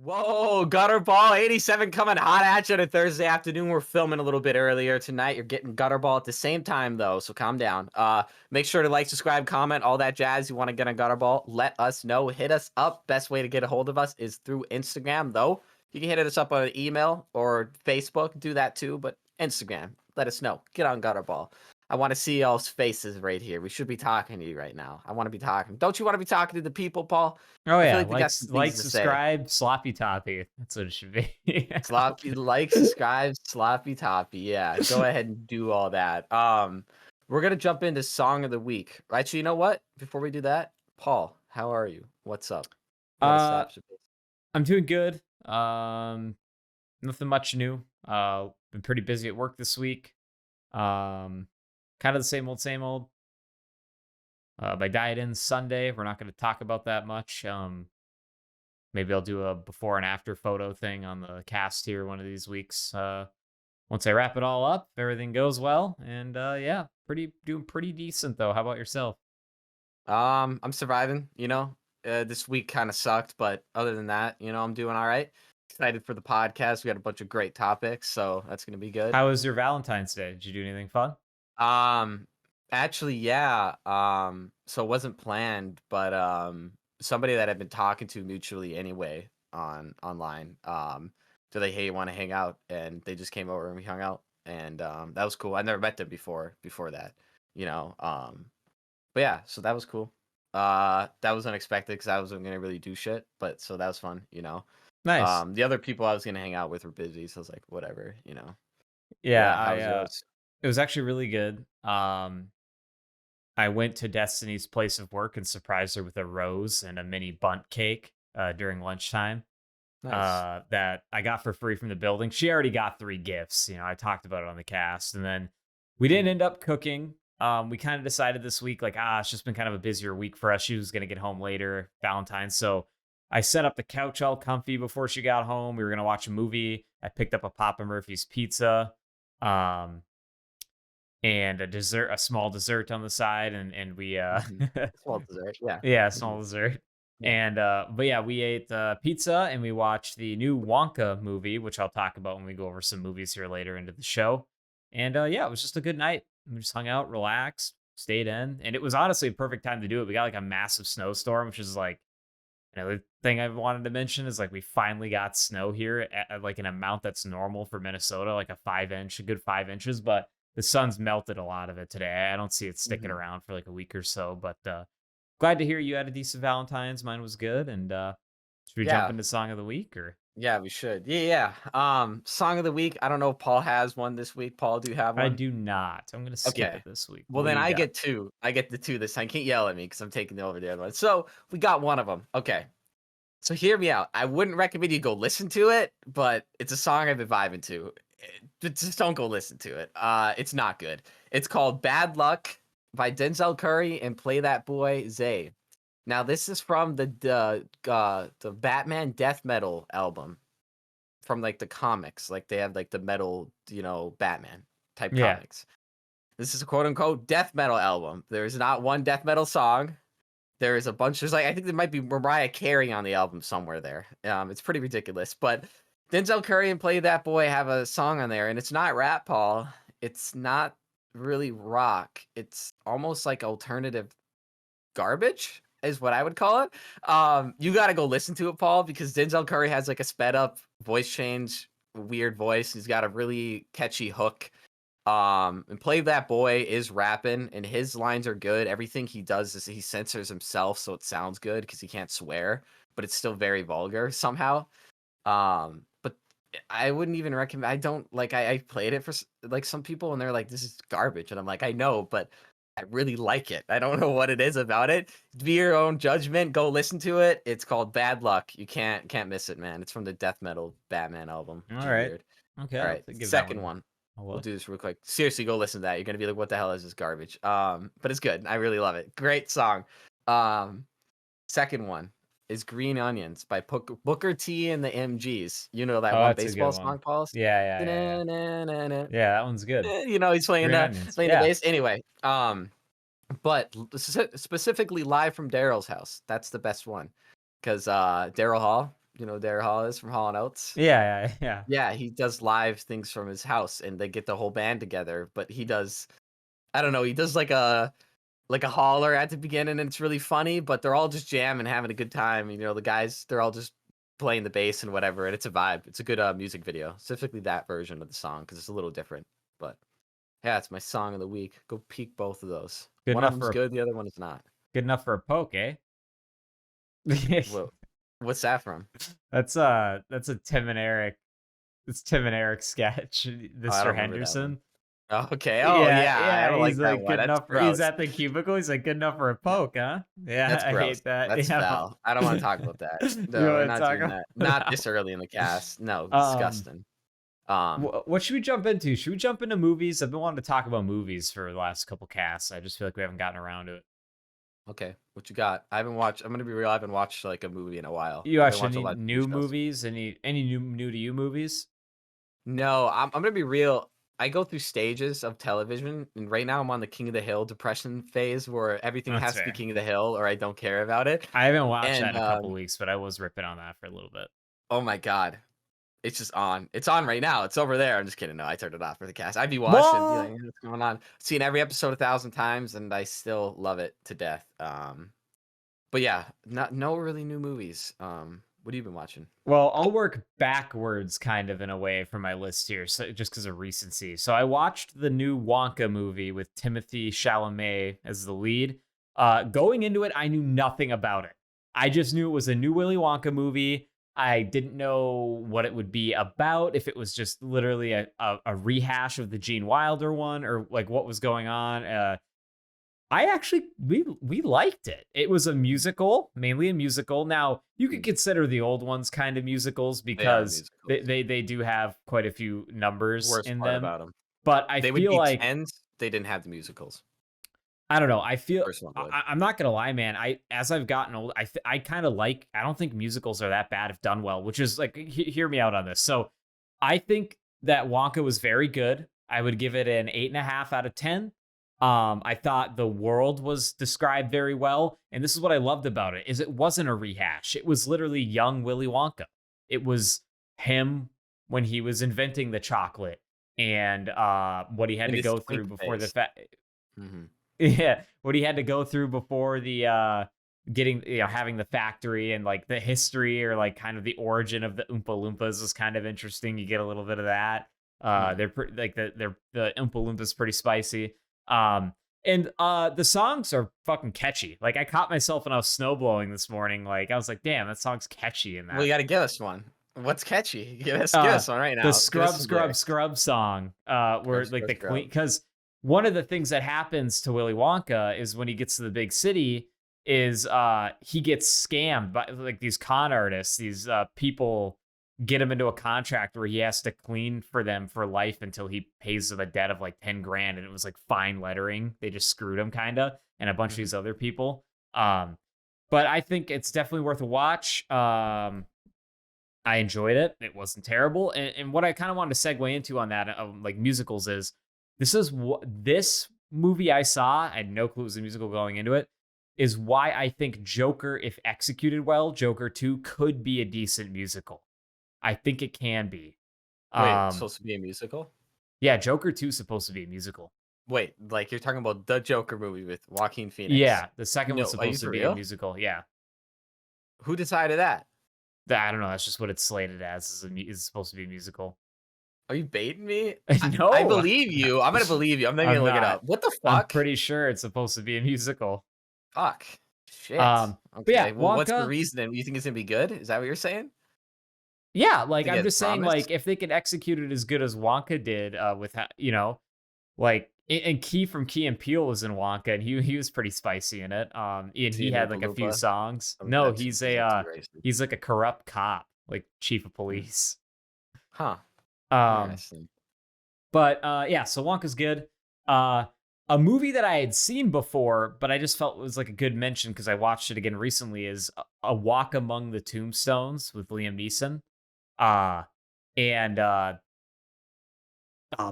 Whoa, Gutterball 87 coming hot at you on a Thursday afternoon. We're filming a little bit earlier tonight. You're getting Gutterball at the same time though, so calm down. Make sure to like, subscribe, comment, all that jazz. You want to get on Gutterball, let us know. Hit us up. Best way to get a hold of us is through Instagram though. You can hit us up on an email or Facebook. Do that too, but Instagram. Let us know. Get on Gutterball. I want to see y'all's faces right here. We should be talking to you right now. I want to be talking. Don't you want to be talking to the people, Paul? Oh I feel yeah, like we got some things to say. subscribe, sloppy toppy. That's what it should be. Sloppy like, subscribe, sloppy toppy. Yeah, go ahead and do all that. We're gonna jump into song of the week. Actually, you know what? Before we do that, Paul, how are you? What's up? You want to uh, slap some bits? I'm doing good. Nothing much new. Been pretty busy at work this week. Um, Kind of the same old, same old. My diet ends Sunday. We're not going to talk about that much. Maybe I'll do a before and after photo thing on the cast here one of these weeks. Once I wrap it all up, if everything goes well, and yeah, doing pretty decent though. How about yourself? I'm surviving. This week kind of sucked, but other than that, I'm doing all right. Excited for the podcast. We had a bunch of great topics, so that's gonna be good. How was your Valentine's Day? Did you do anything fun? Um, Actually, yeah. So it wasn't planned, but somebody that I've been talking to mutually anyway online, so they hey want to hang out, and they just came over and we hung out, and that was cool. I never met them before that, you know. But yeah, so that was cool. That was unexpected because I wasn't gonna really do shit, but so that was fun. Nice. The other people I was gonna hang out with were busy, so I was like, whatever. But Yeah, yeah, how was yours? it was actually really good. I went to Destiny's place of work and surprised her with a rose and a mini bunt cake during lunchtime. Nice. That I got for free from the building. She already got 3 gifts. I talked about it on the cast, and then we didn't end up cooking. We kind of decided this week, like, it's just been kind of a busier week for us. She was gonna get home later, Valentine's. So I set up the couch all comfy before she got home. We were gonna watch a movie. I picked up a Papa Murphy's pizza, um, and a small dessert on the side, and we Mm-hmm. Small dessert. Yeah. yeah, Mhm. small dessert. Yeah. And but yeah, we ate pizza and we watched the new Wonka movie, which I'll talk about when we go over some movies here later into the show. And yeah, it was just a good night. We just hung out, relaxed, stayed in, and it was honestly a perfect time to do it. We got like a massive snowstorm, which is like another thing I wanted to mention is like we finally got snow here at like an amount that's normal for Minnesota, like a good 5 inches, but the sun's melted a lot of it today. I don't see it sticking Mhm. around for like a week or so, but glad to hear you had a decent Valentine's. Mine was good. And should we jump Yeah. into song of the week or? Yeah, we should. Yeah, yeah. Song of the week. I don't know if Paul has one this week. Paul, do you have I one? do not. I'm gonna skip Okay. it this week. Well, What do then you I got? get two. I get the two this time. Can't yell at me because I'm taking over the other one. So we got one of them. Okay. So hear me out. I wouldn't recommend you go listen to it, but it's a song I've been vibing to. Just don't go listen to it. It's not good. It's called "Bad Luck" by Denzel Curry and Play That Boy Zay. Now this is from the Batman death metal album from like the comics. Like they have like the metal, Batman type Yeah. comics. This is a quote unquote death metal album. There is not one death metal song. There is a bunch. There's like I think there might be Mariah Carey on the album somewhere there. It's pretty ridiculous. But Denzel Curry and Play That Boy have a song on there, and it's not rap, Paul. It's not really rock. It's almost like alternative garbage is what I would call it. You got to go listen to it, Paul, because Denzel Curry has like a sped up voice change, weird voice. He's got a really catchy hook. And Play That Boy is rapping, and his lines are good. Everything he does is he censors himself, so it sounds good because he can't swear, but it's still very vulgar somehow. But I wouldn't even recommend. I don't like. I played it for like some people, and they're like, "This is garbage," and I'm like, "I know, but I really like it. I don't know what it is about it. Be your own judgment. Go listen to it. It's called Bad Luck. You can't miss it, man. It's from the death metal Batman album, All which is right. weird. Okay. All I'll right, give that second one one. a We'll look. do this real quick. Seriously, go listen to that. You're gonna be like, "What the hell is this garbage?" But it's good. I really love it. Great song. Um, Second one is Green Onions by Booker T and the MGs. You know that Oh, one that's a good baseball one. song, Paul? Yeah, yeah, yeah, yeah. Da-na-na-na-na. Yeah, that one's good. He's playing Green the onions. playing the Yeah. bass. Anyway, but specifically live from Daryl's house. That's the best one because Daryl Hall. Dare Hall is from Hall and Oates. Yeah, yeah, yeah. Yeah, he does live things from his house, and they get the whole band together. But he does, I don't know, he does like a holler at the beginning, and it's really funny. But they're all just jamming, having a good time. The guys, they're all just playing the bass and whatever, and it's a vibe. It's a good music video, specifically that version of the song because it's a little different. But yeah, it's my song of the week. Go peek both of those. Good One of enough them's for a good, the other one is not. good enough for a poke, eh? Whoa, what's that from? That's a Tim and Eric. It's Tim and Eric sketch, Oh, I Mr. don't remember that one. Henderson. Oh, okay. Oh, Yeah, yeah. I yeah. don't like He's that like one. good That's enough for. He's gross. at the cubicle. He's like good enough for a poke, huh? Yeah, That's I gross. hate that. That's Yeah. foul. I don't want to talk about that. You No, we're want to not talk doing about that. Not that? this early in the cast. No, Um, disgusting. Um, what should we jump into? Should we jump into movies? I've been wanting to talk about movies for the last couple casts. I just feel like we haven't gotten around to it. okay. What you got? I haven't watched. I'm gonna be real. I haven't watched like a movie in a while. You I've been watch watching a any lot of TV new shows. movies? Any new to you movies? No, I'm gonna be real. I go through stages of television, and right now I'm on the King of the Hill depression phase where everything That's has to be fair. King of the Hill or I don't care about it. I haven't watched that And in a couple weeks, but I was ripping on that for a little bit. oh my god, it's just on. It's on right now. It's over there. I'm just kidding. No, I turned it off for the cast. I'd be watching, be like, What? "What's going on?" Seen every episode 1,000 times, and I still love it to death. But yeah, no really new movies. What have you been watching? Well, I'll work backwards kind of in a way for my list here, so just because of recency. So I watched the new Wonka movie with Timothy Chalamet as the lead. Going into it, I knew nothing about it. I just knew it was a new Willy Wonka movie. I didn't know what it would be about, if it was just literally a rehash of the Gene Wilder one, or like what was going on. I actually we liked it. It was a musical, mainly a musical. Now, you could Mm, consider the old ones kind of musicals they are because they musicals. they, they do have quite a few numbers Worst in part them. about them, But I they would feel be like, tens. They didn't have the musicals. I don't know. I feel First one would. I'm not gonna lie, man. As I've gotten old, I kind of like. I don't think musicals are that bad if done well. Which is like, hear me out on this. So, I think that Wonka was very good. I would give it an 8.5 out of 10. I thought the world was described very well, and this is what I loved about it: is it wasn't a rehash. It was literally young Willy Wonka. It was him when he was inventing the chocolate, and what he had In to this go twink through before the phase. fact. Hmm. Yeah, what he had to go through before the getting, having the factory, and like the history, or like kind of the origin of the Oompa Loompas is kind of interesting. You get a little bit of that. Hmm. They're pretty, like the Oompa Loompas pretty spicy. Um and the songs are fucking catchy. Like, I caught myself when I was snowblowing this morning. Like, I was like, damn, that song's catchy in Well, that. you got to give us one. What's catchy? Give uh us one right the now. Give us scrub some scrub lyrics. scrub song, where Scrub, like scrub, the queen, scrub. because one of the things that happens to Willy Wonka is when he gets to the big city, is he gets scammed by like these con artists. These people get him into a contract where he has to clean for them for life until he pays them a debt of like 10 grand, and it was like fine lettering. They just screwed him kind of, and a bunch of Hmm. these other people. But I think it's definitely worth a watch. I enjoyed it. It wasn't terrible. And what I kind of wanted to segue into on that, like musicals, is this is what this movie I saw. I had no clue it was a musical going into it. Is why I think Joker, if executed well, Joker 2 could be a decent musical. I think it can be. Wait, it's Um, supposed to be a musical? yeah, Joker 2 is supposed to be a musical. Wait, like you're talking about the Joker movie with Joaquin Phoenix? Yeah, the second one's No, are you supposed to for be a real? musical. Yeah, Who decided that? I don't know. That's just what it's slated as. Is supposed to be a musical. Are you baiting me? I No, believe you. I'm gonna believe you. I'm not even I'm gonna look it not. up. What the I'm fuck? pretty sure it's supposed to be a musical. Fuck. Shit. But yeah, Okay. Well, what's the Wonka. reason? You think it's gonna be good? Is that what you're saying? Yeah, like, Think I'm it's just saying, promise? like, if they could execute it as good as Wonka did, with like, and Key from Key and Peele was in Wonka, and he was pretty spicy in it. And Is he he an had Oompa like a few Loompa? songs. No, That's too racist. he's like a corrupt cop, like chief of Mm. police. Huh. Um, Interesting. but yeah, so Wonka's good. Uh, a movie that I had seen before, but I just felt was like a good mention because I watched it again recently, is A Walk Among the Tombstones with Liam Neeson. Uh and oh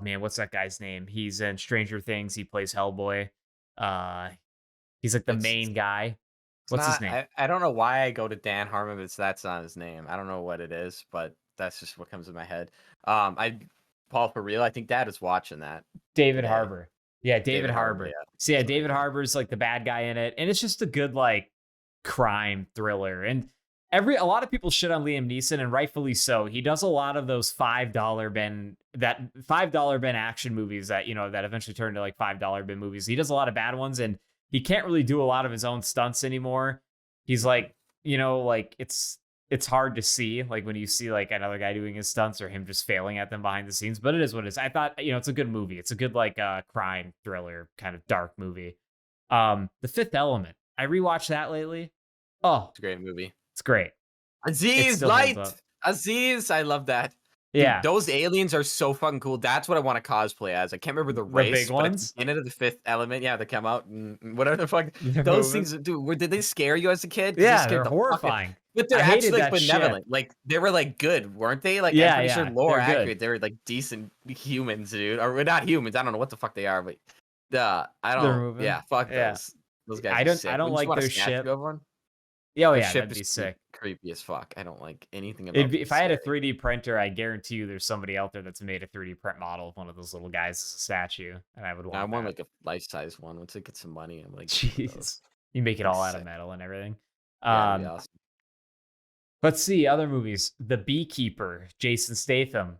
man, what's that guy's name? He's in Stranger Things. He plays Hellboy. Uh he's like the It's main guy. It's What's his not. name? I don't know why I go to Dan Harmon, but that's not his name. I don't know what it is, but that's just what comes in my head. I Paul for real. I think Dad is watching that David today. Harbour. Yeah, David David Harbour. Harbour. Yeah, So yeah, that's what I David think. Harbour's like the bad guy in it, and it's just a good like crime thriller. And a lot of people shit on Liam Neeson, and rightfully so. He does a lot of those $5 Ben action movies that that eventually turn into like $5 Ben movies. He does a lot of bad ones, and he can't really do a lot of his own stunts anymore. He's like, like it's hard to see like when you see like another guy doing his stunts or him just failing at them behind the scenes, but it is what it is. I thought, it's a good movie. It's a good like crime thriller kind of dark movie. The Fifth Element. I rewatched that lately. Oh, It's a great movie. it's great. It Aziz still holds Light. up. Aziz, I love that. Dude, Yeah. those aliens are so fucking cool. That's what I want to cosplay as. I can't remember the The big race, but at the ones. beginning of the Fifth Element, yeah, they come out and whatever the fuck. They're Those moving. things, dude, did they scare you as a kid? Because they Yeah, scared they're the fuck out. horrifying. But they're I hated actually like that ship. benevolent. Like they were like good, weren't they? Like I'm Yeah, pretty sure yeah, lore they're good. accurate. They were like decent humans, dude. Or not humans. I don't know what the fuck they are, but I They're don't. moving. Yeah, fuck Yeah. those. Those guys I are don't I sick. don't Wouldn't you like want a their statue ship. of one? Yeah, oh Their yeah, ship that'd is be sick. creepy as fuck. I don't like anything It'd about be, them. if I had a 3D printer, I guarantee you there's somebody out there that's made a 3D print model of one of those little guys as a statue, and I would I want want that. like a life-size one. Once I get some money, I'm like get one of Jeez. those. You make it Be all out of sick. metal and everything. Yeah, it'd be Um, awesome. let's see other movies. The Beekeeper, Jason Statham,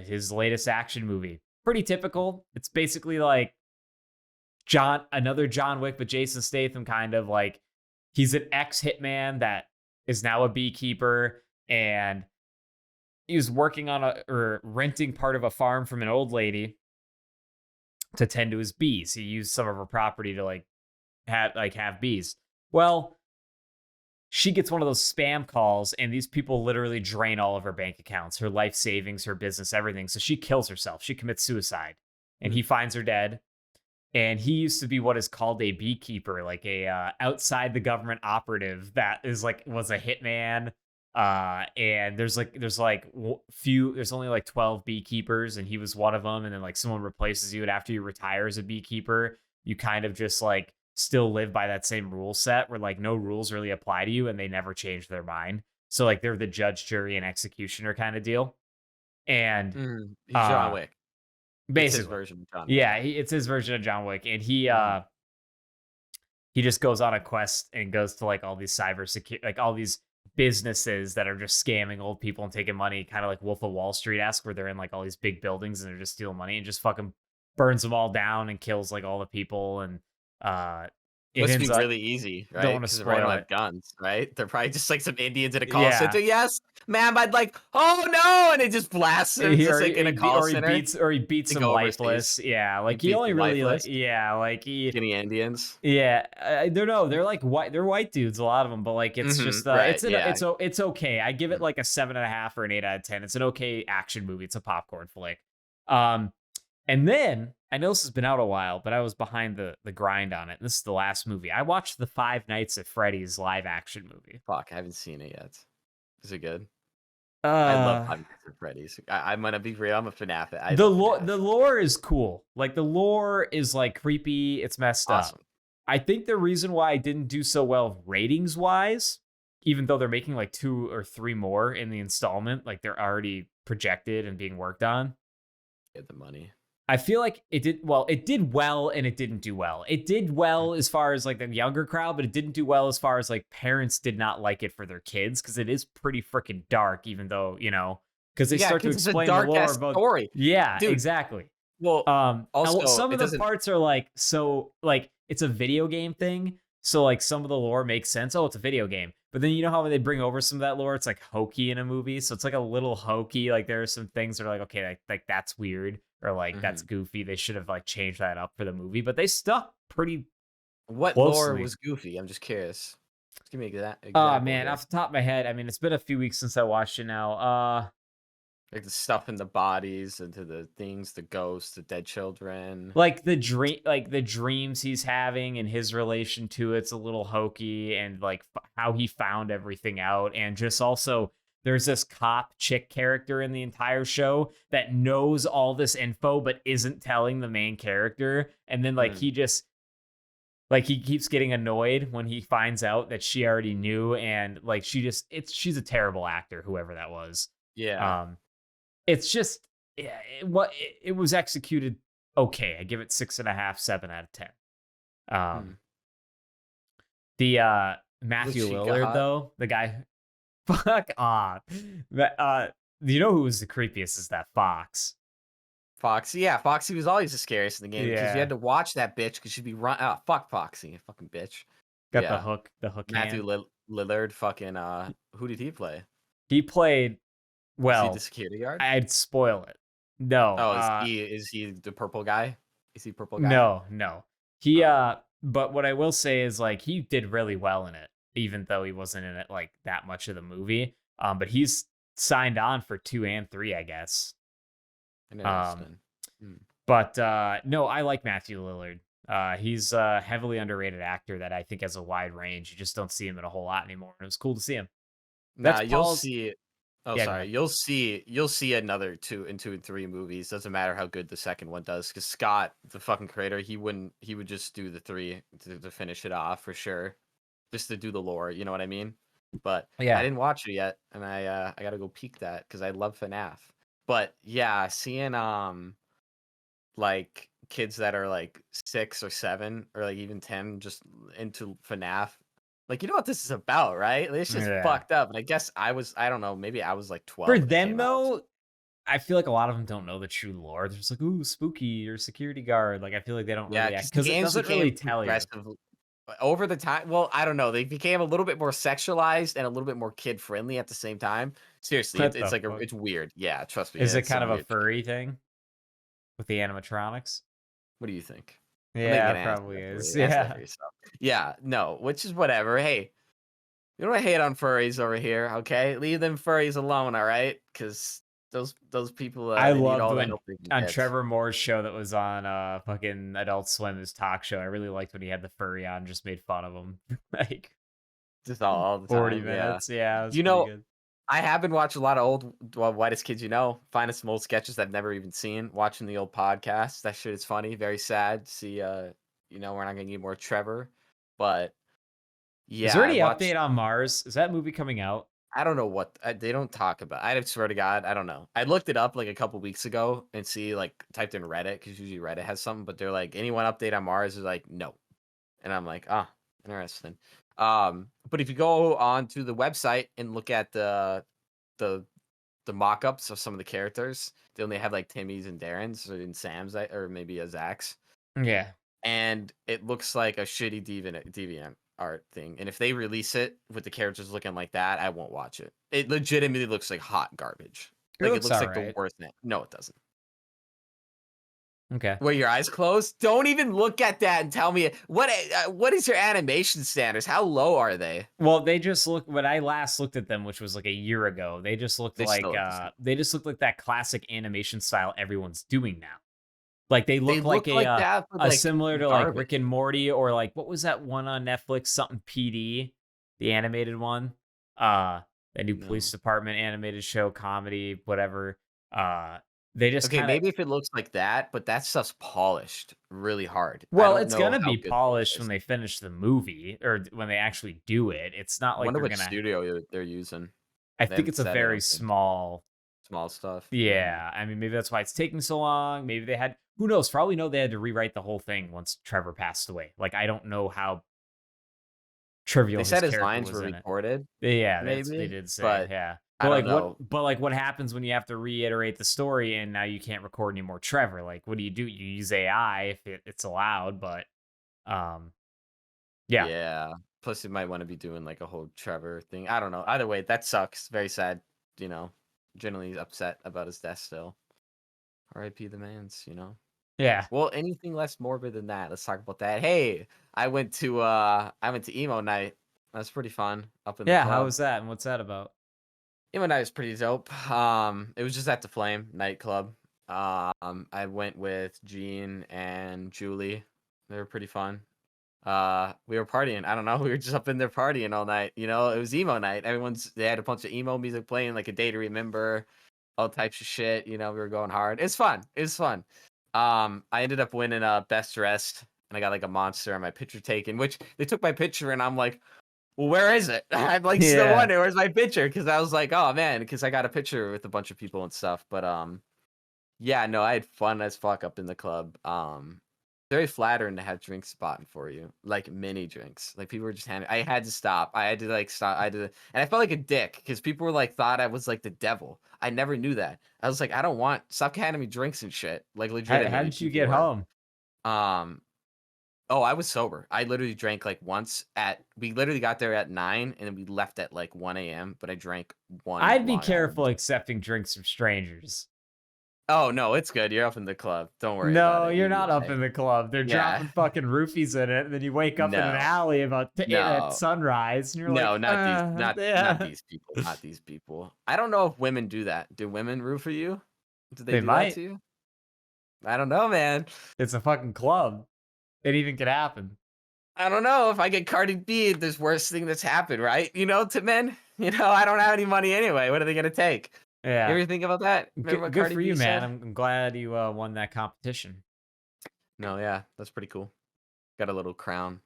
his latest action movie. Pretty typical. It's basically like another John Wick, but Jason Statham kind of like he's an ex-hitman that is now a beekeeper, and he was working on or renting part of a farm from an old lady to tend to his bees. He used some of her property to have bees. Well, she gets one of those spam calls, and these people literally drain all of her bank accounts, her life savings, her business, everything. So she kills herself. She commits suicide, and he finds her dead. And he used to be what is called a beekeeper, like a outside the government operative that was a hitman. And there's only like 12 beekeepers, and he was one of them. And then like someone replaces you, and after you retire as a beekeeper, you kind of just like still live by that same rule set where like no rules really apply to you, and they never change their mind. So like they're the judge, jury, and executioner kind of deal. And He's John Wick. It's his basically, version of John Wick. yeah, it's his version of John Wick, and he just goes on a quest and goes to like all these like all these businesses that are just scamming old people and taking money, kind of like Wolf of Wall Street-esque, where they're in like all these big buildings and they're just stealing money, and just fucking burns them all down and kills like all the people. And it Must be ends up, really easy, don't right? want to Because they probably spoil don't it. have guns, right? They're probably just like some Indians in a call Yeah. center. Yes, ma'am, I'd like, oh no, and it just blasts them just like in a call center. He beats They them go lifeless. overseas. Yeah, like He he beats only them really lifeless. he Skinny Indians. yeah, I don't know. They're like white. They're white dudes, a lot of them. But like, it's just right, yeah. it's okay. I give it like a 7.5 or an 8 out of 10. It's an okay action movie. It's a popcorn flick. And then I know this has been out a while, but I was behind the grind on it. This is the last movie I watched. The Five Nights at Freddy's live action movie. Fuck, I haven't seen it yet. Is it good? I love Five Nights at Freddy's. I'm gonna be real. I'm a FNAF. The lore is cool. Like the lore is like creepy. It's messed awesome. up. I think the reason why I didn't do so well ratings wise, even though they're making like 2 or 3 more in the installment, like they're already projected and being worked on. Get the money. I feel like it did well and it didn't do well. It did well as far as like the younger crowd, but it didn't do well as far as like parents did not like it for their kids, because it is pretty freaking dark, even though, because they start to explain the lore about story. Yeah, Dude, exactly. Well, also some of the parts are like, so like it's a video game thing. So like some of the lore makes sense. Oh, it's a video game. But then you know how when they bring over some of that lore, it's like hokey in a movie. So it's like a little hokey. Like there are some things that are like, okay, like that's weird, or like that's goofy. They should have like changed that up for the movie, but they stuck pretty What closely. lore was goofy? I'm just curious. Just give me exact. Oh man, off the top of my head, I mean, it's been a few weeks since I watched it now. Like the stuff in the bodies, into the things, the ghosts, the dead children. Like the dreams he's having and his relation to it's a little hokey, and like how he found everything out, and just also there's this cop chick character in the entire show that knows all this info but isn't telling the main character, and then like he just Like, he keeps getting annoyed when he finds out that she already knew, and, like, she's a terrible actor, whoever that was. Yeah. Um, it's just yeah, it was executed okay. I give it 6.5, 7 out of 10. Hmm. Um, the, Was Matthew Chica Lillard, hot? though, the guy fuck off. You know who was the creepiest is that Fox. Foxy, yeah, Foxy was always the scariest in the game because you had Yeah, to watch that bitch because she'd be run. Oh, fuck Foxy, you fucking bitch. got Yeah, the hook Matthew hand. Lillard, fucking. Who did he play? He played Was he the well, security guard? I'd spoil it. No, Oh, is he the purple guy? Is he purple guy? no, no. He, Oh, but what I will say is, like, he did really well in it, even though he wasn't in it, like, that much of the movie. But he's signed on for 2 and 3, I guess. Um, interesting. Hmm. but, no, I like Matthew Lillard. He's a heavily underrated actor that I think has a wide range. You just don't see him in a whole lot anymore, and it was cool to see him. Nah, That's you'll Paul's see. Oh, Yeah, go sorry. ahead. You'll see another two and three movies. Doesn't matter how good the second one does, because Scott, the fucking creator, he would just do the three to finish it off for sure, just to do the lore. You know what I mean? But I Yeah. didn't watch it yet, and I gotta go peek that because I love FNAF. But yeah, seeing like kids that are like 6 or 7 or like even 10 just into FNAF. Like, you know what this is about, right? Like, it's just Yeah. fucked up. And I guess I don't know, maybe I was like For 12 when it them, came out. though, I feel like a lot of them don't know the true lore. They're just like, "Ooh, spooky," or "security guard." Like, I feel like they don't Yeah, really because act the because it games doesn't really became tell you. progressive over the time. Well, I don't know. They became a little bit more sexualized and a little bit more kid friendly at the same time. Seriously, What it's the like fuck? it's weird. Yeah, trust me. Is Yeah, it it's kind some of a weird shit. furry thing with the animatronics? What do you think? I'm making Yeah, an it answer probably that for is. you. Answer that for Yeah. yourself. Yeah, no, which is whatever. Hey, you don't hate on furries over here, okay? Leave them furries alone, all right? Because those people, I they need loved all the when help they can on get. Trevor Moore's show that was on, fucking Adult Swim, his talk show, I really liked when he had the furry on and just made fun of him, like, Just all the 40 time, yeah. minutes. Yeah, it was You pretty know, good. I have been watching a lot of old, well, Whitest Kids You Know, finding some old sketches I've never even seen, watching the old podcasts. That shit is funny, very sad to see, we're not gonna get more Trevor. But Is yeah, there I any watched update on Mars? Is that movie coming out? I don't know what they don't talk about. I swear to God, I don't know. I looked it up like a couple weeks ago and see like typed in Reddit because usually Reddit has something, but they're like anyone update on Mars is like no, and I'm like interesting. But if you go on to the website and look at the the mock-ups of some of the characters, they only have like Timmy's and Darren's or and Sam's or maybe a Zach's, Yeah. and it looks like a shitty deviant art thing. And if they release it with the characters looking like that, I won't watch it. It legitimately looks like hot garbage. It Like it looks looks like the alright. worst thing. No, it doesn't. Okay. Were your eyes closed? Don't even look at that and tell me what is your animation standards? How low are they? Well, they just look when I last looked at them, which was like a year ago, They still look the same. they just look like that classic animation style everyone's doing now. Like they They look like look like that, but a like similar to like Rick garbage. and Morty or like what was that one on Netflix? Something PD, the animated one. The new police No. department animated show, comedy, whatever. Uh, they just Okay, kind of maybe if it looks like that, but that stuff's polished really hard. I well, don't it's know gonna how be good this polished when is. they finish the movie or when they actually do it. It's not like Wonder they're which gonna. studio they're using. I They think haven't it's a said, I very don't think. small. Small stuff. Mm. Yeah, I mean, maybe that's why it's taking so long. Maybe they had. Who knows? For all we know, they had to rewrite the whole thing once Trevor passed away. Like, I don't know how They trivial his said his character lines was were in it. recorded, Yeah, that's what they maybe, did say. but Yeah, I don't know. but like what happens when you have to reiterate the story and now you can't record any more Trevor? Like, what do? You use AI if it's allowed, but um, yeah, Yeah. Plus, you might want to be doing like a whole Trevor thing. I don't know. Either way, that sucks. Very sad. You know, generally upset about his death still. R.I.P. the man's. yeah, Well, anything less morbid than that? Let's talk about that. Hey, I went to emo night. That's pretty fun up in the yeah. How club. was that? And what's that about? Emo night was pretty dope. It was just at the Flame nightclub. I went with Jean and Julie. They were pretty fun. We were partying. I don't know. We were just up in there partying all night. It was emo night. They had a bunch of emo music playing, like A Day to Remember, all types of shit. We were going hard. It's fun. It's fun. I ended up winning best dressed, and I got like a monster and my picture taken, which they took my picture and I'm like, well, where is it? I'm like still Yeah. wondering where's my picture because I was like, oh man, because I got a picture with a bunch of people and stuff. But yeah, no, I had fun as fuck up in the club. Very flattering to have drinks spotting for you, like mini drinks. Like people were just handing. I had to stop. I had to like stop. I had to, and I felt like a dick because people were like thought I was like the devil. I never knew that. I was like, I don't want stop handing me drinks and shit. Like How legitimately, did you people get were. home? Um, oh, I was sober. I literally drank like once at. We literally got there at 9, and then we left at like 1 a.m. But I drank one I'd be Long Island. careful accepting drinks from strangers. Oh no, it's good. You're up in the club. Don't worry about No, it. you're You'll be not up okay. in the club. They're Yeah. dropping fucking roofies in it, and then you wake up in an No. alley about at No. sunrise, and you're No, like, not these not yeah. these people, not these people. I don't know if women do that. Do women root for you? Do they They do that might. to you? I don't know, man. It's a fucking club. Anything could happen. I don't know. If I get Cardi B, there's worst thing that's happened, right? You know, to men. You know, I don't have any money anyway. What are they gonna take? You Yeah. ever think about that? Remember what Good Cardi for B you, man. said? I'm glad you won that competition. No, yeah, that's pretty cool. Got a little crown,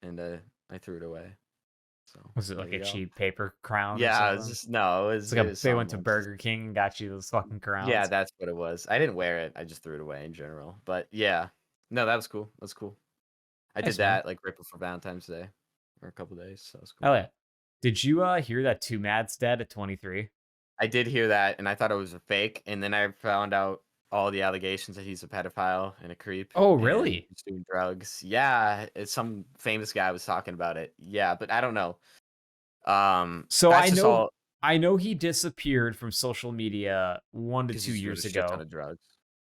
and I threw it away. So Was it there like a you go. cheap paper crown or Yeah, it was something? just no, It's it like was they went something to I just Burger King and got you those fucking yeah, crowns. that's what it was. I didn't wear it. I just threw it away in general. But yeah, no, that was cool. That's cool. I did Nice, man. that like right before Valentine's Day or a couple days. So that was Oh cool. yeah. Did you hear that TwoMad's dead at 23? I did hear that, and I thought it was a fake. And then I found out all the allegations that he's a pedophile and a creep, Oh, and really? he's doing drugs. Yeah, it's some famous guy was talking about it. Yeah, but I don't know. So That's just all I know he disappeared from social media 1 to because 2 he's doing a years shit ton ago. of drugs.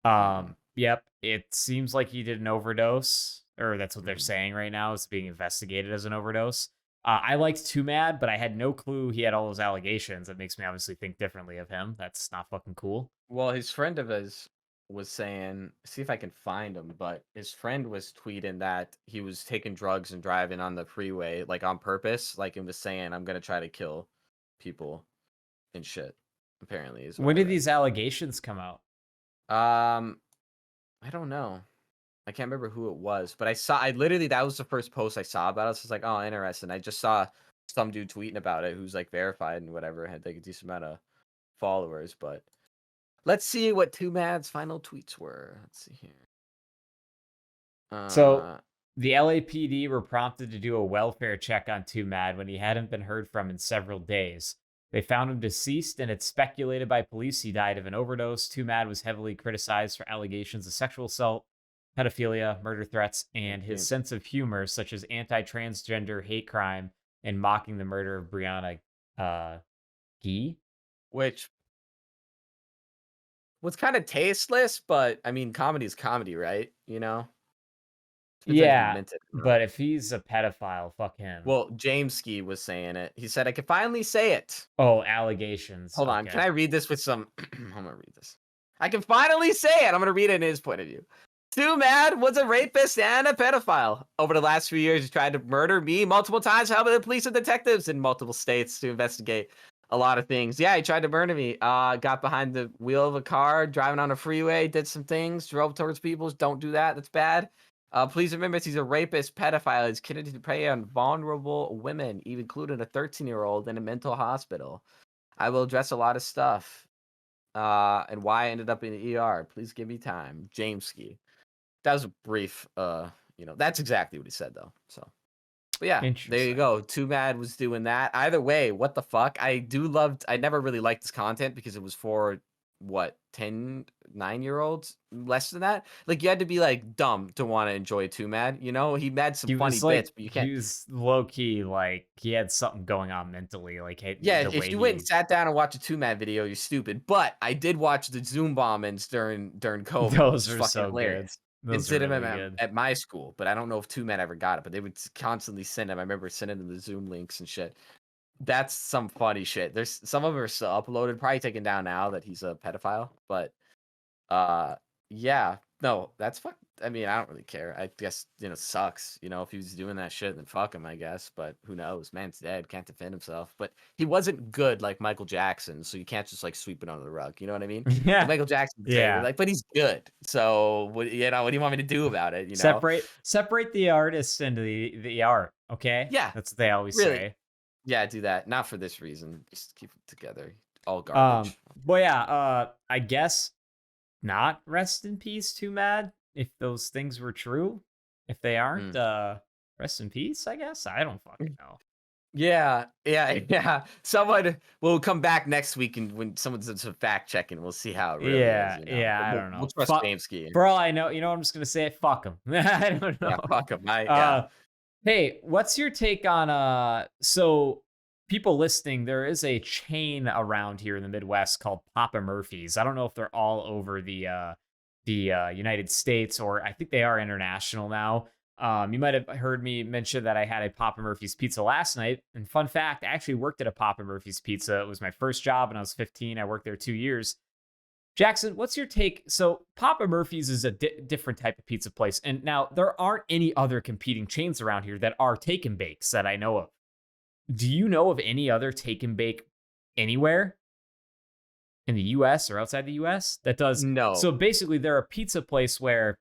Hmm. Yep, it seems like he did an overdose, or that's what they're Hmm. saying right now. It's being investigated as an overdose. I liked Too Mad, but I had no clue he had all those allegations. That makes me obviously think differently of him. That's not fucking cool. Well, his friend of his was saying, see if I can find him, but his friend was tweeting that he was taking drugs and driving on the freeway, like on purpose, like and was saying, I'm gonna try to kill people and shit. Apparently, is what When I did read. these allegations come out? Um, I don't know. I can't remember who it was, but I literally that was the first post I saw about it. So it's like, oh, interesting. I just saw some dude tweeting about it who's like verified and whatever, had like a decent amount of followers, but let's see what Two Mad's final tweets were. Let's see here. So Uh, the LAPD were prompted to do a welfare check on Too Mad when he hadn't been heard from in several days. They found him deceased, and it's speculated by police he died of an overdose. Too Mad was heavily criticized for allegations of sexual assault, pedophilia, murder threats, and his okay. sense of humor, such as anti-transgender hate crime and mocking the murder of Brianna Gee. Which was kind of tasteless, but I mean, comedy is comedy, right? You know, depends on if you Yeah, meant it or not. but if he's a pedophile, fuck him. Well, James Ski was saying it. He said, "I can finally say it." Oh, allegations. Hold on, can Okay. I read this with some? I'm gonna read this. I can finally say it. I'm gonna read it in his point of view. Too Mad was a rapist and a pedophile. Over the last few years, he tried to murder me multiple times, helping the police and detectives in multiple states to investigate a lot of things. Yeah, he tried to murder me. Got behind the wheel of a car, driving on a freeway, did some things, drove towards people. Don't do that. That's bad. Please remember, he's a rapist, pedophile. He's committed to prey on vulnerable women, even including a 13-year-old in a mental hospital. I will address a lot of stuff. And why I ended up in the ER. Please give me time. James Ski. That was a brief, that's exactly what he said though. So, but yeah, there you Interesting. go. Too Bad was doing that. Either way, what the fuck? I never really liked this content because it was for what, 10, 9-year-olds? Less than that? Like you had to be like dumb to want to enjoy Too Mad, you know? He had some He funny was bits, like but you he can't. was low key like he had something going on mentally, like Yeah, the if way you went and he sat down and watched a Two Mad video, you're stupid. But I did watch the Zoom bombings during COVID, which those is are fucking so good. hilarious. Didn't Those are sit him really good. at my school, but I don't know if Two Mad ever got it. But they would constantly send him. I remember sending them the Zoom links and shit. That's some funny shit. There's some of them are still uploaded, probably taken down now that he's a pedophile. But uh, yeah. No, that's fuck. I mean, I don't really care. I guess sucks. If he was doing that shit, then fuck him. I guess, but who knows? Man's dead, can't defend himself. But he wasn't good like Michael Jackson, so you can't just like sweep it under the rug. You know what I mean? Like Yeah. Michael Jackson, Yeah. like, but he's good. So what do you want me to do about it? Separate the artist and the art, okay? Yeah, That's what they always really. say. Yeah, do that. Not for this reason. Just keep it together. All Um, garbage. but yeah, I guess not rest in peace, TwoMad, if those things were true. If they aren't, Mm. rest in peace, I guess. I don't fucking know. Yeah, yeah, yeah. Someone will come back next week, and when someone does some fact checking, we'll see how it really is. Yeah, yeah, I don't We'll know. trust James Ski. For all I know, I'm just gonna say fuck him. I don't Yeah, know. fuck him. Yeah. Hey, what's your take on so people listening, there is a chain around here in the Midwest called Papa Murphy's. I don't know if they're all over the United States, or I think they are international now. You might have heard me mention that I had a Papa Murphy's pizza last night. And fun fact, I actually worked at a Papa Murphy's pizza. It was my first job when I was 15. I worked there 2 years. Jackson, what's your take? So Papa Murphy's is a different type of pizza place. And now there aren't any other competing chains around here that are take and bakes that I know of. Do you know of any other take and bake anywhere in the US or outside the US that does? No. So basically they're a pizza place where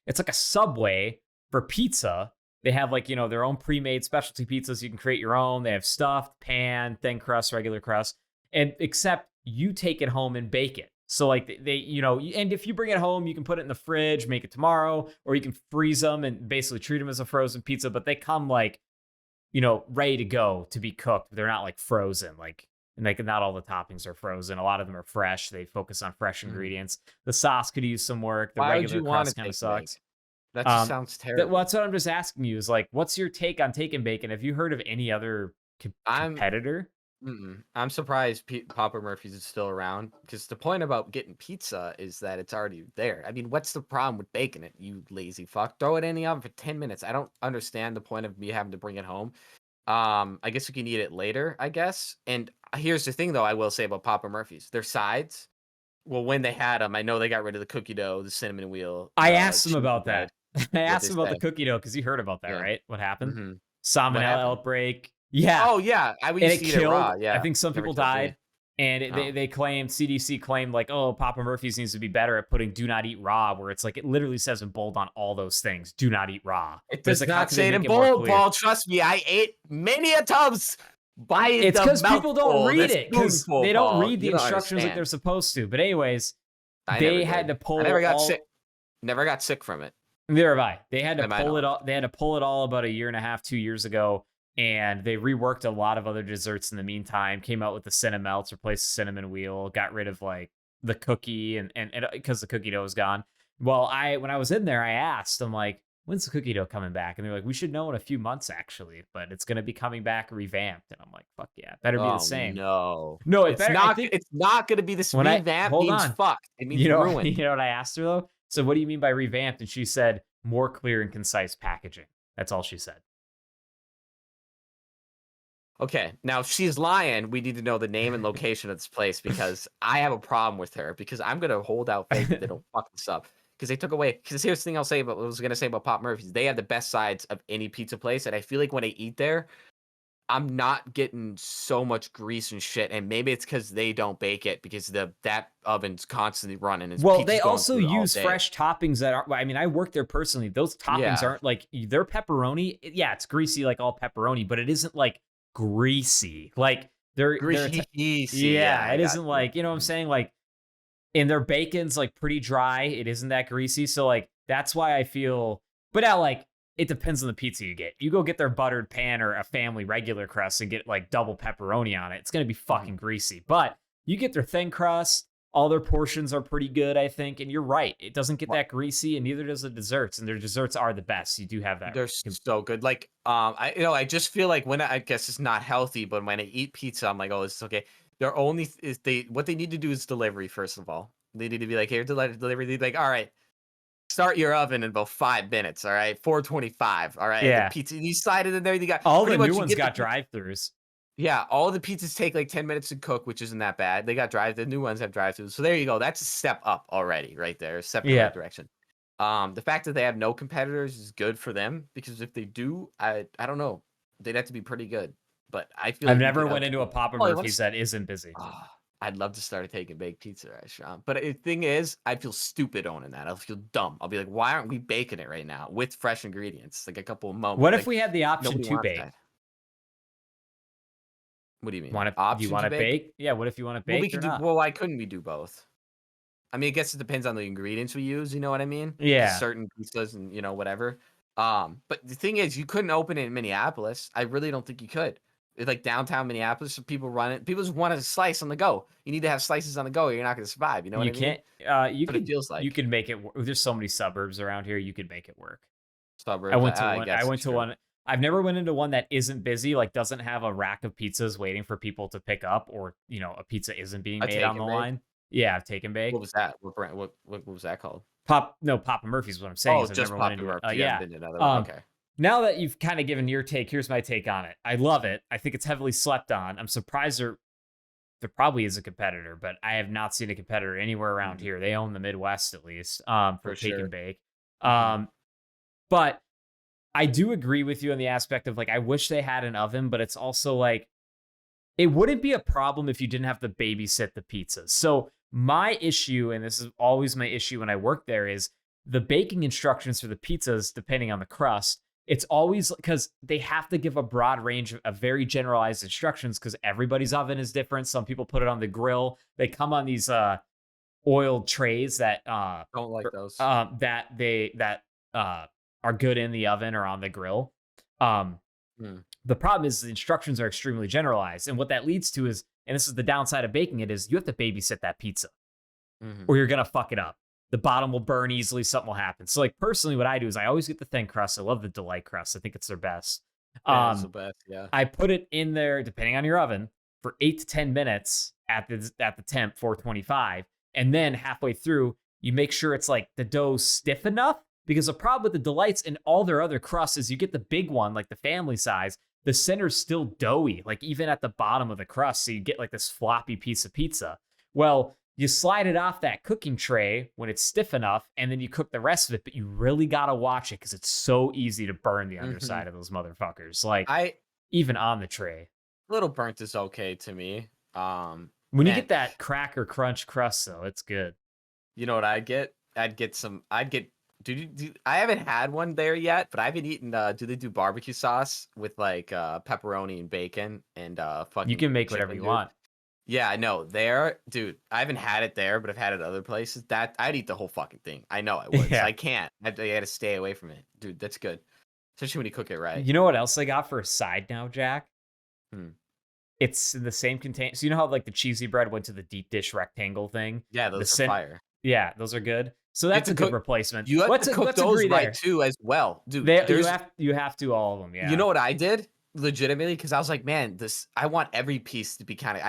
it's like a Subway for pizza. They have like, their own pre-made specialty pizzas. You can create your own. They have stuffed, pan, thin crust, regular crust. And except you take it home and bake it. So like and if you bring it home, you can put it in the fridge, make it tomorrow, or you can freeze them and basically treat them as a frozen pizza, but they come like, ready to go to be cooked. They're not like frozen, like not all the toppings are frozen. A lot of them are fresh. They focus on fresh ingredients. The sauce could use some work. The Why would regular you want crust to kind of take sucks. That just sounds terrible. Well, that's what I'm just asking you is like, what's your take on take and bake? And have you heard of any other competitor? I'm surprised Papa Murphy's is still around, because the point about getting pizza is that it's already there. I mean, what's the problem with baking it, you lazy fuck? Throw it in the oven for 10 minutes. I don't understand the point of me having to bring it home. I guess you can eat it later, I guess. And here's the thing, though, I will say about Papa Murphy's. Their sides, well, when they had them, I know they got rid of the cookie dough, the cinnamon wheel. I asked them cheesy about bread. that. I asked they them about the say? cookie dough because you heard about that, Yeah. right? What happened? What Salmonella happened? outbreak. Yeah. Oh, yeah. I And used it to eat it raw. killed, Yeah. I think some Never people killed me. died. And Oh. they claimed, CDC claimed like, oh, Papa Murphy's needs to be better at putting do not eat raw, where it's like, it literally says in bold on all those things, do not eat raw. It But it's does like, how not can they say it in make more bold, clear? Paul. Trust me, I ate many a tubs by It's the because people don't mouthful, read the it, because spoonful, they don't Paul. read the You don't instructions like they're understand. supposed to. But anyways, I they never had did. to pull I never got all, sick. Never got sick from it. neither have I. They had to To my pull it knowledge. all. They had to pull it all about a year and a half, 2 years ago, and they reworked a lot of other desserts in the meantime. Came out with the cinnamon melts, replaced the cinnamon wheel, got rid of like the cookie, and because the cookie dough was gone. Well, when I was in there, I asked, I'm like, when's the cookie dough coming back? And they're like, we should know in a few months actually, but it's gonna be coming back revamped. And I'm like, fuck yeah, better be the same. No. No, it It's better. not. I think It's not going to be this when I revamp. hold Means on. fucked. It means You know, ruined. you know what I asked her though? So what do you mean by revamped? And she said more clear and concise packaging. That's all she said. Okay, now if she's lying, we need to know the name and location of this place, because I have a problem with her, because I'm gonna hold out faith that they don't fuck this up. Because they took away. Because here's the thing I was gonna say about Pop Murphy's. They have the best sides of any pizza place, and I feel like when I eat there, I'm not getting so much grease and shit. And maybe it's because they don't bake it, because that oven's constantly running. And Well, pizza's they going also through it all use day. fresh toppings that are. I mean, I work there personally. Those toppings Yeah. aren't like their pepperoni. Yeah, it's greasy like all pepperoni, but it isn't like greasy. Like they're Greasy. yeah, I it got isn't you. like, what I'm saying, like, and their bacon's like pretty dry. It isn't that greasy. So like that's why I feel. But now like it depends on the pizza you get. You go get their buttered pan or a family regular crust and get like double pepperoni on it. It's gonna be fucking greasy. But you get their thin crust. All their portions are pretty good, I think. And you're right. It doesn't get that greasy, and neither does the desserts. And their desserts are the best. You do have that. They're so good. Like, I just feel like when I guess it's not healthy, but when I eat pizza, I'm like, oh, this is okay. They're only is what they need to do is delivery. First of all, they need to be like, here, delivery. They'd be like, all right, start your oven in about 5 minutes. All right, 4:25. All right, Yeah. the pizza you slide it in there. You got All pretty the much new you ones get got the- drive-throughs. Yeah, all the pizzas take like 10 minutes to cook, which isn't that bad. They got the new ones have drive-throughs. So there you go. That's a step up already right there. A step in the right Yeah. direction. The fact that they have no competitors is good for them because if they do, I don't know. They'd have to be pretty good. But I feel I've like we never could went into a outcompete. Papa Oh, Murphy's that isn't busy. oh, I'd love to start a take and bake pizza restaurant. But the thing is, I'd feel stupid owning that. I'll feel dumb. I'll be like, why aren't we baking it right now with fresh ingredients? Like a couple of moments. What if Like we had the option nobody to wants bake? that. What do you mean? Want to? Do you Option want to to bake? bake? Yeah. What if you want to Well, we bake or could do not? well, why couldn't we do both? I mean, I guess it depends on the ingredients we use, you know what I mean? Because Yeah. certain pizzas and, whatever. But the thing is, you couldn't open it in Minneapolis. I really don't think you could. It's like downtown Minneapolis, so people run it. People just want a slice on the go. You need to have slices on the go, or you're not gonna survive, you know what You I mean? can't. You What it could. feels You like. could make it. There's so many suburbs around here. You could make it work. I Suburbs, went to I one. I guess went it's to true. one. I've never went into one that isn't busy, like doesn't have a rack of pizzas waiting for people to pick up, or a pizza isn't being A made take on and the bake? line. Yeah, take and What bake. was that? What brand what was that called? No, Papa Murphy's. What I'm saying Oh, is I've just never went Papa into it. Murphy's. You haven't Yeah. been to another one? Um, Okay. Now that you've kind of given your take, here's my take on it. I love it. I think it's heavily slept on. I'm surprised there probably is a competitor, but I have not seen a competitor anywhere around Mhm. here. They own the Midwest at least, for For take and sure. bake. Mhm. Um, but I do agree with you on the aspect of like I wish they had an oven, but it's also like it wouldn't be a problem if you didn't have to babysit the pizzas. So my issue, and this is always my issue when I work there, is the baking instructions for the pizzas, depending on the crust. It's always because they have to give a broad range of very generalized instructions because everybody's oven is different. Some people put it on the grill. They come on these oiled trays that Don't like er, those. that are good in the oven or on the grill. Um, Mm, the problem is the instructions are extremely generalized, and what that leads to is, and this is the downside of baking it, is you have to babysit that pizza, mhm. or you're gonna fuck it up. The bottom will burn easily. Something will happen. So, like personally, what I do is I always get the thin crust. I love the delight crust. I think it's their best. That is the Um, best, yeah. I put it in there, depending on your oven, for 8 to 10 minutes at the temp 425, and then halfway through, you make sure it's like the dough's stiff enough. Because the problem with the delights and all their other crusts is you get the big one, like the family size, the center's still doughy, like even at the bottom of the crust. So you get like this floppy piece of pizza. Well, you slide it off that cooking tray when it's stiff enough, and then you cook the rest of it, but you really gotta watch it because it's so easy to burn the Mhm. underside of those motherfuckers. Like I even on the tray. little burnt is okay to me. When you Man, get that cracker crunch crust, though, it's good. you know what I'd get? I'd get I haven't had one there yet, but I haven't eaten, do they do barbecue sauce with, like, pepperoni and bacon and, You fucking can make whatever chicken, you dude? want. Yeah, I know. There dude, I haven't had it there, but I've had it other places. That I'd eat the whole fucking thing. I know I would. So Yeah. I can't. I gotta stay away from it. Dude, that's good. Especially when you cook it right. You know what else I got for a side now, Jack? Hmm. It's in the same container. So you know how like the cheesy bread went to the deep dish rectangle thing? Yeah, The those are cent fire. Yeah, those are good. So You have that's to a good cook replacement. you have to cook Let's those agree right there. too as well. Dude, They there's you have to all of them, you yeah. know what I did? Legitimately, because I was like, "Man, this I want every piece to be kinda."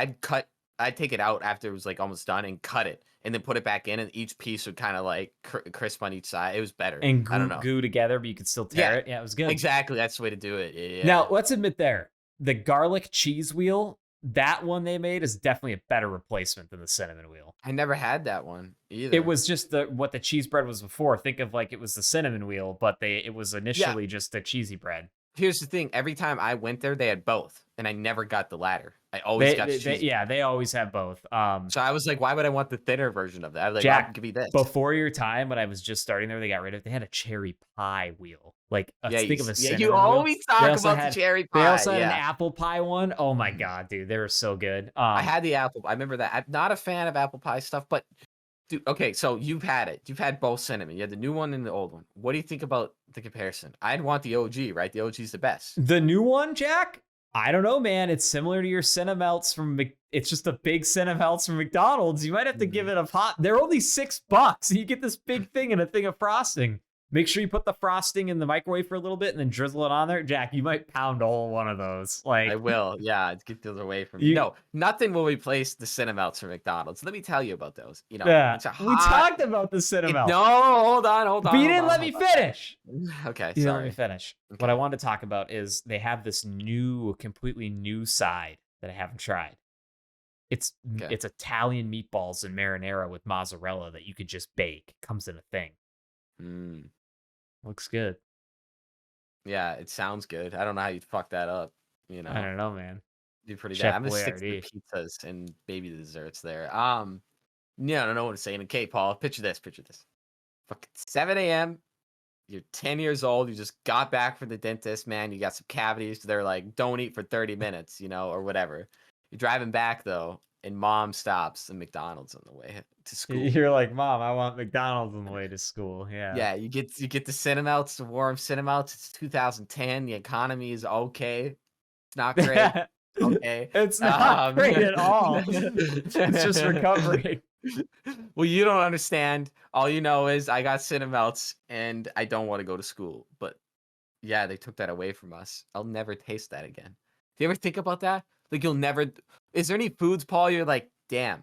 I'd take it out after it was, like, almost done and cut it, and then put it back in, and each piece would kinda, like, crisp on each side. It was better. And I don't know. goo together, but you could still tear Yeah, it. Yeah, it was good. exactly, that's the way to do it. Yeah, yeah. Now, let's admit there, the garlic cheese wheel, that one they made is definitely a better replacement than the cinnamon wheel. I never had that one It either. was just the what the cheese bread was before. Think of like it was the cinnamon wheel, but it was Yeah, initially just the cheesy bread. here's the thing, every time I went there, they had both, and I never got the latter. I always got the cheesy Yeah, bread. they always have both. So I was like, "Why would I want the thinner version of that?" I was like, "I'll Jack, give me this." before your time when I was just starting there, they got rid of. They had a cherry pie wheel, like Yeah, think of a you cinnamon wheel. always They talk also about the had cherry pie, an yeah. apple pie one. Oh my Mhm. god, dude, they were so good. I had the I remember that. I'm not a fan of apple pie stuff, but dude, okay, so you've had it. You've had both cinnamon. You had the new one and the old one. What do you think about the comparison? I'd want the OG, right? The OG's the best. The new one, Jack? I don't know, man. It's similar to your Cinemelts from it's just a big Cinemelts from McDonald's. You might have to give Mhm. it a pot. They're only $6 and you get this big thing and a thing of frosting. Make sure you put the frosting in the microwave for a little bit and then drizzle it on there. Jack, you might pound a whole one of those. I Like will. Yeah, get those away from me. you No, nothing will replace the Cinemelts from McDonald's. Let me tell you about those. yeah. It's a We hot. talked about the No, Cinnamon. hold on, hold But on, you hold didn't on, let me hold on. finish. Okay, You didn't let me sorry. finish. What Okay. I wanted to talk about is they have this completely new side that I haven't tried. Okay. It's Italian meatballs and marinara with mozzarella that you could just bake. Comes in a thing. Mm. Looks good. Yeah, it sounds good. I don't know how you'd fuck that up. You I know, don't know, man. do pretty bad. Chef I'm gonna stick to the Boyardee. pizzas and maybe the desserts there. Yeah, I don't know what to say. Okay, Paul, picture this. Picture this. Fucking 7 a.m. You're 10 years old. You just got back from the dentist, man. You got some cavities. They're like, don't eat for 30 minutes, or whatever. You're driving back though, and mom stops at McDonald's on the way to school. You're like, Mom, I want McDonald's on the way to school. Yeah. Yeah, you get the Cinemelts, the warm Cinemelts. It's 2010. The economy is okay. It's not great. Okay. It's not great at all. It's just recovering. Well, you don't understand. All you know is I got Cinemelts and I don't want to go to school. But yeah, they took that away from us. I'll never taste that again. Do you ever think about that? Like you'll never. Is there any foods, Paul? You're like, damn,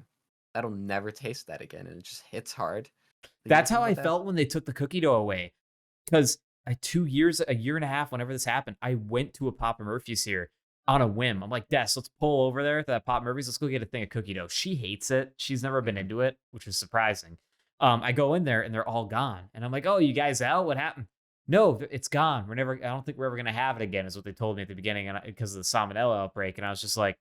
that'll never taste that again, and it just hits hard. Like, you ever That's think how I about that? felt when they took the cookie dough away. Because a year and a half, whenever this happened, I went to a Papa Murphy's here on a whim. I'm like, Des, let's pull over there to that Papa Murphy's. Let's go get a thing of cookie dough. She hates it. She's never been Mhm. into it, which was surprising. I go in there and they're all gone. And I'm like, oh, you guys out? What happened? No, it's gone. I don't think we're ever going to have it again, is what they told me at the beginning because of the salmonella outbreak. And I was just like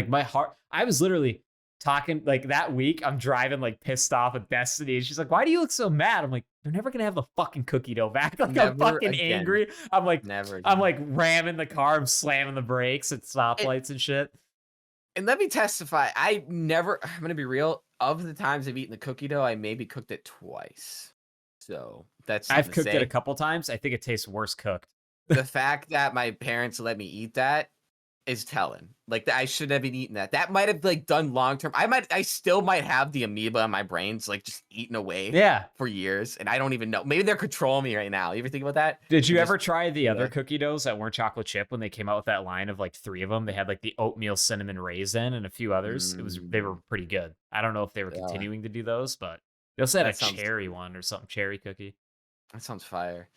my heart, I was literally talking like that week. I'm driving like pissed off at Destiny, and she's like, "Why do you look so mad?" I'm like, "They're never gonna have the fucking cookie dough back." Like I'm Never fucking again. angry. I'm like, Never I'm again. like ramming the car. I'm slamming the brakes at And, stoplights and shit. and let me testify. I never. I'm gonna be real. Of the times I've eaten the cookie dough, I maybe cooked it twice. So that's I've something to cooked it a say. couple times. I think it tastes worse cooked. The fact that my parents let me eat that is telling. Like that I should have been eating that. That might have like done long term. I still might have the amoeba in my brains, like just eating away Yeah. for years, and I don't even know. Maybe they're controlling me right now. You ever think about that? Did you And ever just try the other yeah. cookie doughs that weren't chocolate chip when they came out with that line of like three of them? They had like the oatmeal cinnamon raisin and a few others. They were Mm, pretty good. I don't know if they were yeah, continuing to do those, but they also had a that sounds cherry one or something, cherry cookie. that sounds fire.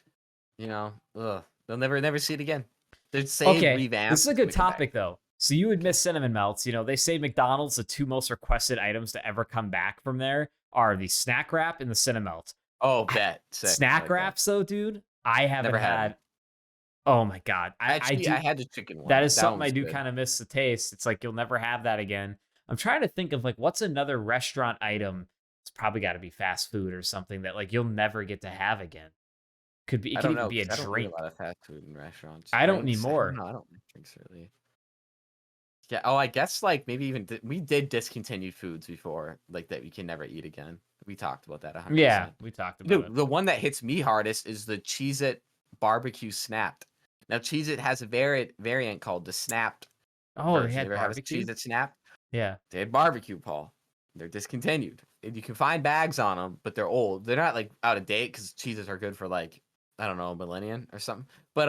Ugh, they'll never see it again. They'd say Okay, this revamp. is a It's good gonna come back. topic though. So you would miss cinnamon melts. You know, they say McDonald's, the two most requested items to ever come back from there are the snack wrap and the cinnamon melt. Oh, I- bet sick. I Snack like that. wraps though, dude, I haven't Never had 'em. had. Oh my god, I Actually, I do. had the chicken That one. is That one something I was do good. kind of miss the taste. It's like you'll never have that again. I'm trying to think of like what's another restaurant item. It's probably got to be fast food or something that like you'll never get to have again. Could be. It I could don't even know be a because I don't eat a drink. lot of fast food in restaurants. I don't Drinks, I don't anymore. know. I don't like drinks really. Yeah. Oh, I guess like maybe even we did discontinued foods before, like that we can never eat again. We talked about that Yeah, 100%. we talked about Dude, it. the one that hits me hardest is the Cheez It barbecue snapped. Now, Cheez It has a variant called the snapped Oh, they version. You had ever have a barbecue. Cheez It snapped? Yeah. They had barbecue, Paul. They're discontinued. And you can find bags on them, but they're old. They're not like out of date because Cheez-Its are good for like, I don't know, a millennium or something. But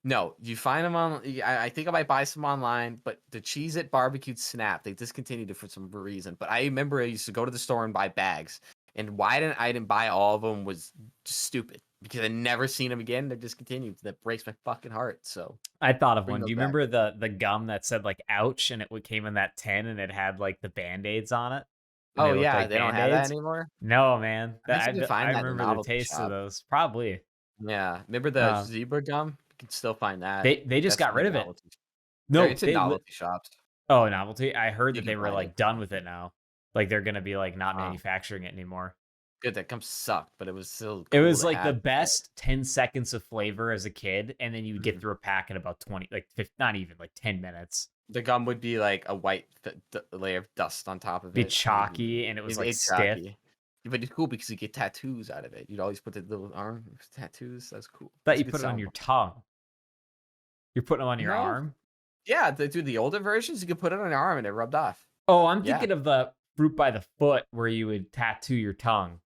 no, you find them on. I think I might buy some online. But the Cheez It barbecued snap, they discontinued it for some reason. But I remember I used to go to the store and buy bags. And why I didn't buy all of them was just stupid because I never seen them again. They're discontinued. That breaks my fucking heart. So I thought of bring one. Do those you back. remember the gum that said like "ouch" and it came in that tin and it had like the band-aids on it and Oh they looked yeah, like they don't have that band-aids? anymore. No, man. I bet you can I find that in a remember the novelty taste of shop. those. Probably. Yeah, remember the Um, zebra gum? You can still find that. they just That's got in, like, rid of it. novelty. No, It's in novelty shops. oh, novelty. I heard You that can they were find it. like done with it now. Like they're gonna be like not Wow. manufacturing it anymore. Good, that gum sucked, but it was still It cool was to like the have. best 10 seconds of flavor as a kid, and then you would get Mhm. through a pack in about 20, like 50, not even like 10 minutes. The gum would be like a white layer of dust on top of Be it. It would be chalky and it was like it's stiff. chalky. But it's cool because you get tattoos out of it. You'd always put the little arm tattoos. That's cool. Thought It's a you good put it on selling your point. tongue. You're putting them on your No. arm? Yeah, the older versions, you could put it on your arm and it rubbed off. Oh, I'm Yeah. thinking of the fruit by the foot where you would tattoo your tongue.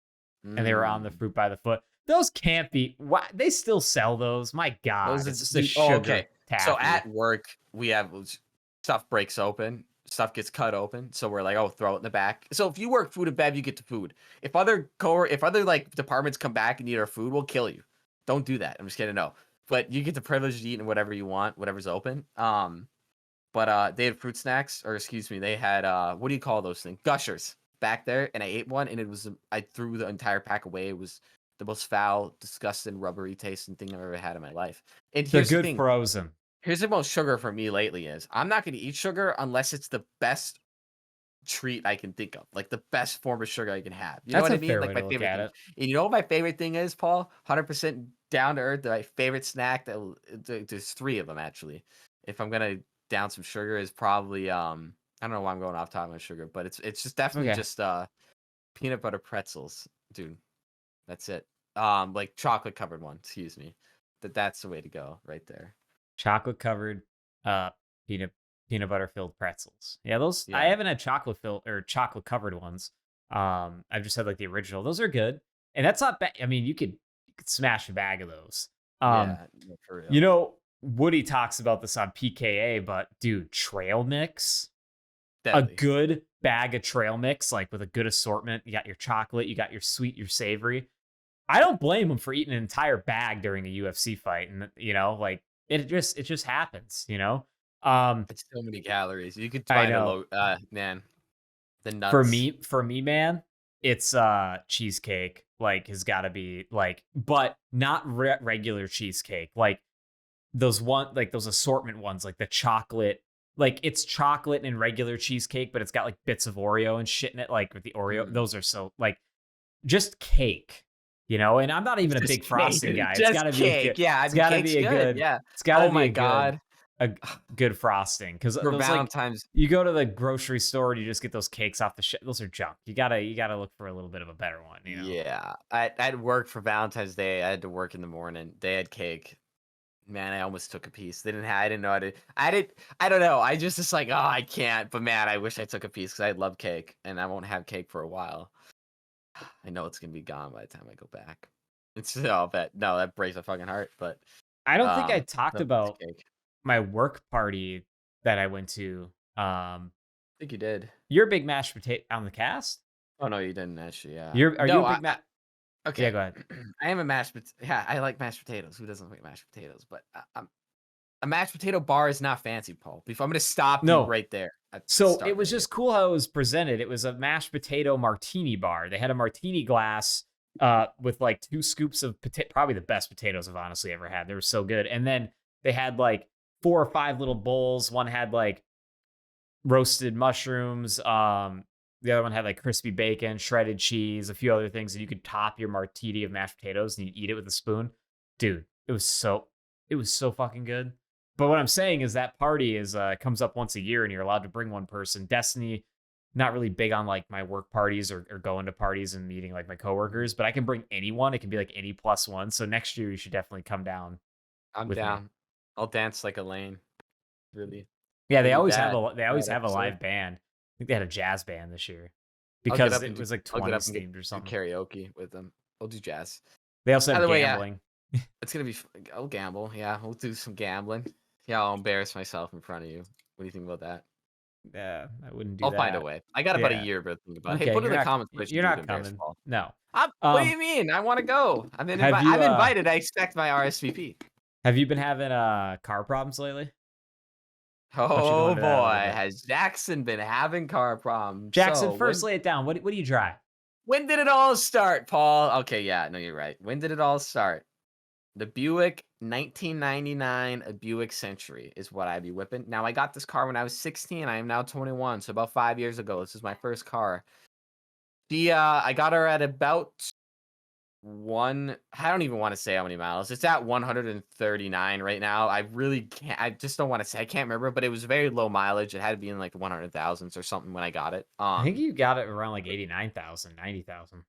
and they were on the Mm. fruit by the foot. Those can't be. Why they still sell those? My Those God, are it's just a dude, oh, okay. sugar So taffy. at work, we have stuff breaks open, stuff gets cut open. So we're like, oh, throw it in the back. So if you work food and bev, you get the food. If other like departments come back and need our food, we'll kill you. Don't do that. I'm just kidding. No, but you get the privilege of eating whatever you want, whatever's open. But they had fruit snacks, or excuse me, they had what do you call those things? Gushers back there, and I ate one, and I threw the entire pack away. It was the most foul, disgusting, rubbery tasting thing I've ever had in my life. And They're here's the good thing. frozen. Here's the most sugar for me lately is I'm not going to eat sugar unless it's the best treat I can think of, like the best form of sugar I can have. You know That's what a I mean? fair Like way my to look favorite at thing. it. And you know what my favorite thing is, Paul? 100% down to earth. My favorite snack there's three of them actually. If I'm gonna down some sugar, is probably I don't know why I'm going off topic on sugar, but it's just definitely Okay. just peanut butter pretzels, dude. That's it. Like chocolate covered one. Excuse me. That's the way to go right there. Chocolate covered, uh, peanut peanut butter filled pretzels. Yeah, those I Yeah. haven't had chocolate filled or chocolate covered ones. I've just had like the original. Those are good, and that's not bad. I mean, you could smash a bag of those. Um, Yeah. No, for you real. know, Woody talks about this on PKA, but dude, trail mix, a Deadly. good bag of trail mix, like with a good assortment. You got your chocolate, you got your sweet, your savory. I don't blame him for eating an entire bag during a UFC fight, and like it just happens. It's so many calories. You could I find a know. low man, the For nuts. me, for me, man, it's cheesecake. Like has got to be like, but not regular cheesecake. Like those assortment ones, like the chocolate. Like it's chocolate and regular cheesecake, but it's got like bits of Oreo and shit in it. Like with the Oreo, Mm. those are so like just cake. And I'm not even a Just big cake. frosting guy. It's got Just to be a good. cake. Yeah, I It's mean got to cake's be a good. good. Yeah. It's got to Oh be my a good, god. a good frosting because For those like Valentine's. you go to the grocery store and you just get those cakes off the shelf. Those are junk. You gotta look for a little bit of a better one. Yeah. I'd work for Valentine's Day. I had to work in the morning. They had cake. Man, I almost took a piece. I didn't know how to. I don't know. I just like, oh, I can't. But man, I wish I took a piece because I love cake, and I won't have cake for a while. I know it's gonna be gone by the time I go back. It's oh, that no, that breaks my fucking heart. But I don't think I talked no piece of about cake. my work party that I went to. I think you did. You're a big mashed potato on the cast. Oh no, you didn't actually. Yeah. Are you a No, big mashed? Yeah, okay. go ahead. I am a yeah, I like mashed potatoes. Who doesn't like mashed potatoes? But a mashed potato bar is not fancy, Paul. Before I'm gonna stop you No, right there. so it Start was right here. just cool how it was presented. It was a mashed potato martini bar. They had a martini glass with like two scoops of probably the best potatoes I've honestly ever had. They were so good. And then they had like four or five little bowls. One had like roasted mushrooms. The other one had like crispy bacon, shredded cheese, a few other things, and you could top your martini of mashed potatoes and you eat it with a spoon. Dude, it was so fucking good. But what I'm saying is that party is comes up once a year and you're allowed to bring one person. Destiny, not really big on like my work parties or going to parties and meeting like my coworkers, but I can bring anyone. It can be like any plus one. So next year you should definitely come down I'm with me. down. I'll dance like a lane. Really. Yeah, they Really always have bad. a they always Bad have a episode. live band. I think they had a jazz band this year I'll get because up it and do was like I'll get up 20s and themed or do something. karaoke with them. I'll do jazz. They also have Either way, yeah, gambling. it's gonna be. I'll gamble. Yeah, we'll do some gambling. Yeah, I'll embarrass myself in front of you. What do you think about that? Yeah, I wouldn't do I'll find a that. way. I got about a Yeah. year to think about it. Hey, Okay, put in you're the not comments what you you're do to not embarrass coming. Paul. No. What do you Um mean? I want to go. have you I'm invited. I expect my RSVP. have you been having car problems lately? Why don't you go Oh into that a little boy, bit? has Jackson been having car problems? Jackson, So first lay it down. What do you drive? when did it all start, Paul? Okay, yeah, no, you're right. When did it all start? The Buick 1999, a Buick Century is what I'd be whipping. Now I got this car when I was 16. I am now 21, so about 5 years ago. This is my first car. I got her at about I don't even want to say how many miles. It's at 139 right now. I really can't. I just don't want to say. I can't remember, but it was very low mileage. It had to be in like the 100,000s or something when I got it. I think you got it around like 89,000, 90,000.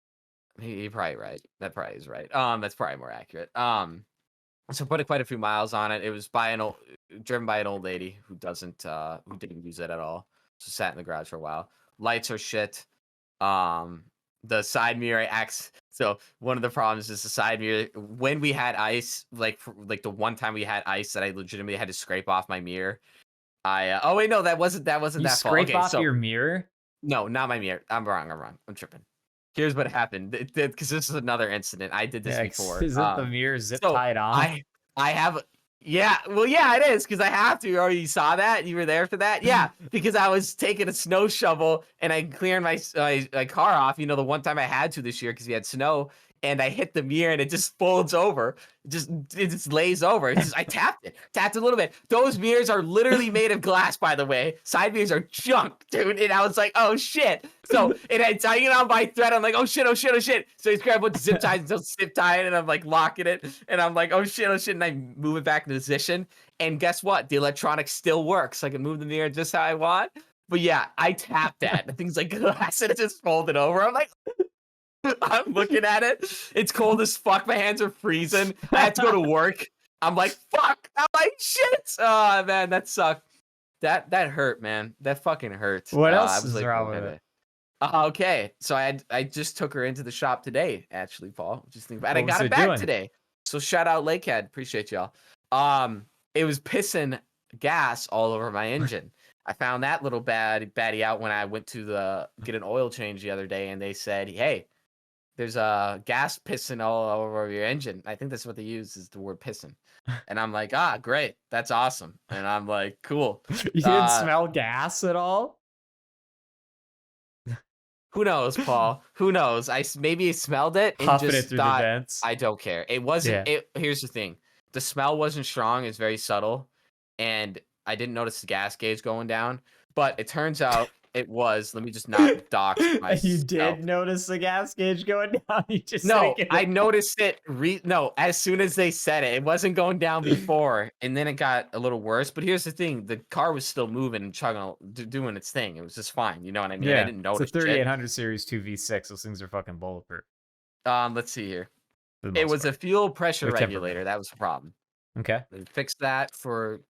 You're probably right. That probably is right. That's probably more accurate. So put quite a few miles on it. It was driven by an old lady who didn't use it at all. So sat in the garage for a while. Lights are shit. The side mirror acts. So one of the problems is the side mirror. When we had ice, like the one time we had ice that I legitimately had to scrape off my mirror. Oh wait, no, that wasn't You that fault. scrape Okay, off so your mirror? no, not my mirror. I'm wrong. I'm wrong. I'm tripping. Here's what happened. Because this is another incident. I did this Yeah, before. isn't the mirror zip So tied on? I have yeah, well, yeah, it is because I have to. Oh, you saw that? You were there for that? Yeah, because I was taking a snow shovel and I clearing my car off. You know, the one time I had to this year because we had snow, and I hit the mirror and it just folds over. It just lays over. I tapped a little bit. Those mirrors are literally made of glass, by the way. Side mirrors are junk, dude. And I was like, oh shit. So and I tying it on my thread. I'm like, oh shit, oh shit, oh shit. So he's grabbing a bunch of zip ties until zip tying, and I'm like locking it. And I'm like, oh shit, oh shit. And I move it back into position. And guess what? The electronics still works. I can move the mirror just how I want. But yeah, I tapped that. The thing's like glass and it just folded over. I'm like, I'm looking at it. It's cold as fuck. My hands are freezing. I had to go to work. I'm like, fuck. I'm like, shit. Oh man, that sucked. That hurt, man. That fucking hurt. What I else was is like, wrong with it? okay. So I just took her into the shop today, actually, Paul. Just think about it. What I was got it it back doing? today. So shout out Lakehead. Appreciate y'all. It was pissing gas all over my engine. I found that little baddie out when I went to get an oil change the other day, and they said, hey, there's a gas pissing all over your engine. I think that's what they use is the word pissing. And I'm like, great. That's awesome. And I'm like, cool. You didn't smell gas at all? Who knows, Paul? Who knows? Maybe smelled it and Huffing it just through the thought, vents. I don't care. It wasn't, Yeah. here's the thing. The smell wasn't strong. It's very subtle. And I didn't notice the gas gauge going down. But it turns out it was. Let me just not dox myself. You did notice the gas gauge going down? You just No, didn't get I it. noticed it. No, as soon as they said it, it wasn't going down before, and then it got a little worse. But here's the thing: the car was still moving and chugging, doing its thing. It was just fine. You know what I mean? I Yeah, didn't it's a notice shit. 3800 series 2V6. Those things are fucking bulletproof. Let's see here. For the It most was a part. fuel pressure Or temperament. regulator. That was the problem. Okay. They fixed that for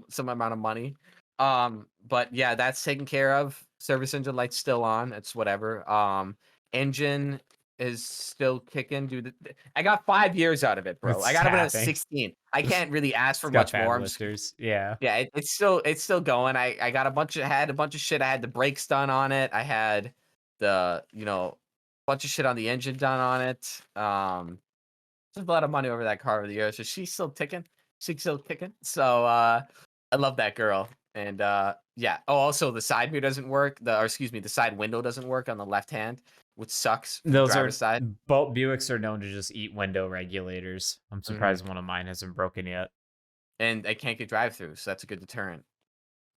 some amount of money. But yeah, that's taken care of. Service engine light's still on. It's whatever. Engine is still kicking, dude. I got 5 years out of it, bro. It's I got it when I was tapping. 16. I can't really ask for It's got much fab more. lifters. Yeah. Yeah, it's still going. I got had a bunch of shit. I had the brakes done on it. I had the bunch of shit on the engine done on it. There's a lot of money over that car over the years. So she's still ticking. She's still kicking. So I love that girl. And yeah. Oh, also the side mirror doesn't work. The side window doesn't work on the left hand, which sucks for the Those are driver's side. both Buicks are known to just eat window regulators. I'm Mhm. surprised one of mine hasn't broken yet. And I can't get drive through, so that's a good deterrent.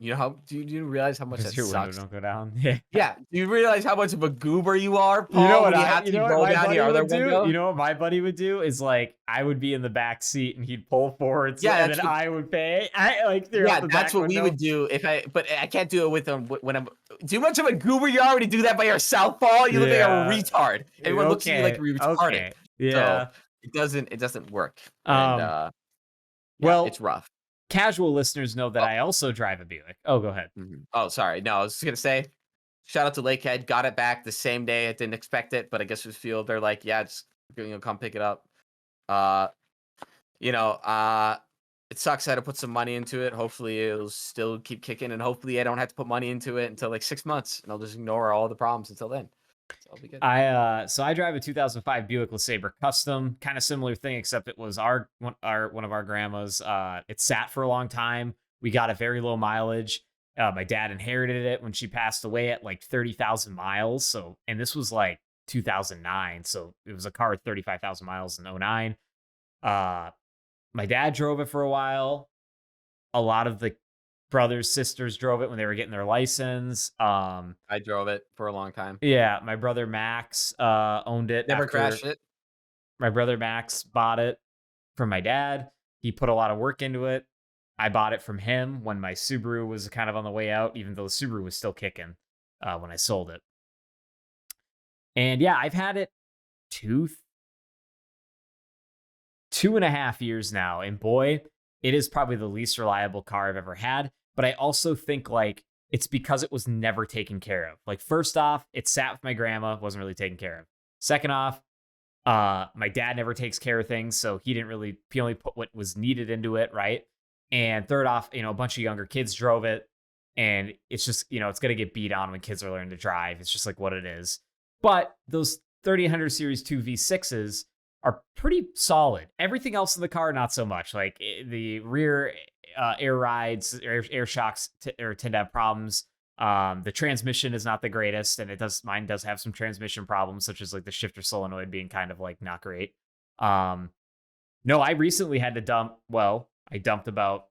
You know how do you realize how much Because that your window sucks? don't go down. Yeah. Yeah. Do you realize how much of a goober you are, Paul? You know what when you have to roll my down buddy your other would do? window? You know what my buddy would do is like I would be in the back seat and he'd pull forward, Yeah, and then I would pay. I like through Yeah, the that's back what window. we would do but I can't do it with them when I'm too much of a goober. You already do that by yourself, Paul. You look like a retard. Everyone looks at you like you're retarded. Okay. Yeah. So it doesn't work. And yeah, well, it's rough. Casual listeners know that I also drive a Buick. Oh, go ahead. Oh, sorry. No, I was just gonna say, shout out to Lakehead. Got it back the same day. I didn't expect it, but I guess it was fuel. They're like, yeah, just come pick it up. It sucks. I had to put some money into it. Hopefully it'll still keep kicking, and hopefully I don't have to put money into it until like 6 months, and I'll just ignore all the problems until then. So I'll be good. So I drive a 2005 Buick LeSabre Custom, kind of similar thing, except it was one of our grandma's. It sat for a long time. We got a very low mileage. My dad inherited it when she passed away at like 30,000 miles. So, and this was like 2009. So it was a car with 35,000 miles in 09. My dad drove it for a while. A lot of the brothers, sisters drove it when they were getting their license. I drove it for a long time. Yeah, my brother Max owned it. Never crashed it. My brother Max bought it from my dad. He put a lot of work into it. I bought it from him when my Subaru was kind of on the way out, even though the Subaru was still kicking when I sold it. And yeah, I've had it 2.5 years now. And boy, it is probably the least reliable car I've ever had. But I also think like it's because it was never taken care of. Like first off, it sat with my grandma, wasn't really taken care of. Second off, My dad never takes care of things, so he only put what was needed into it, right? And third off, a bunch of younger kids drove it, and it's just, it's gonna get beat on when kids are learning to drive. It's just like what it is. But those 3800 Series 2 V6s are pretty solid. Everything else in the car, not so much. Like the rear air rides, air shocks or tend to have problems. The transmission is not the greatest, and mine does have some transmission problems, such as like the shifter solenoid being kind of like not great. No, I recently had to I dumped about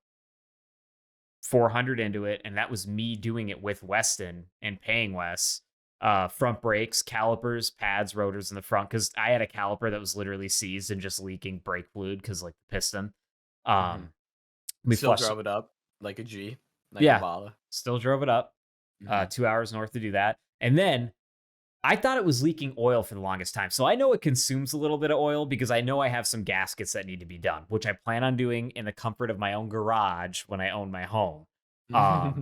400 into it, and that was me doing it with Weston and paying Wes. Front brakes, calipers, pads, rotors in the front, because I had a caliper that was literally seized and just leaking brake fluid because like the piston. We Still flushed drove it up like a G, like a Yeah, Bala. still drove it up. Mhm. 2 hours north to do that. And then I thought it was leaking oil for the longest time. So I know it consumes a little bit of oil because I know I have some gaskets that need to be done, which I plan on doing in the comfort of my own garage when I own my home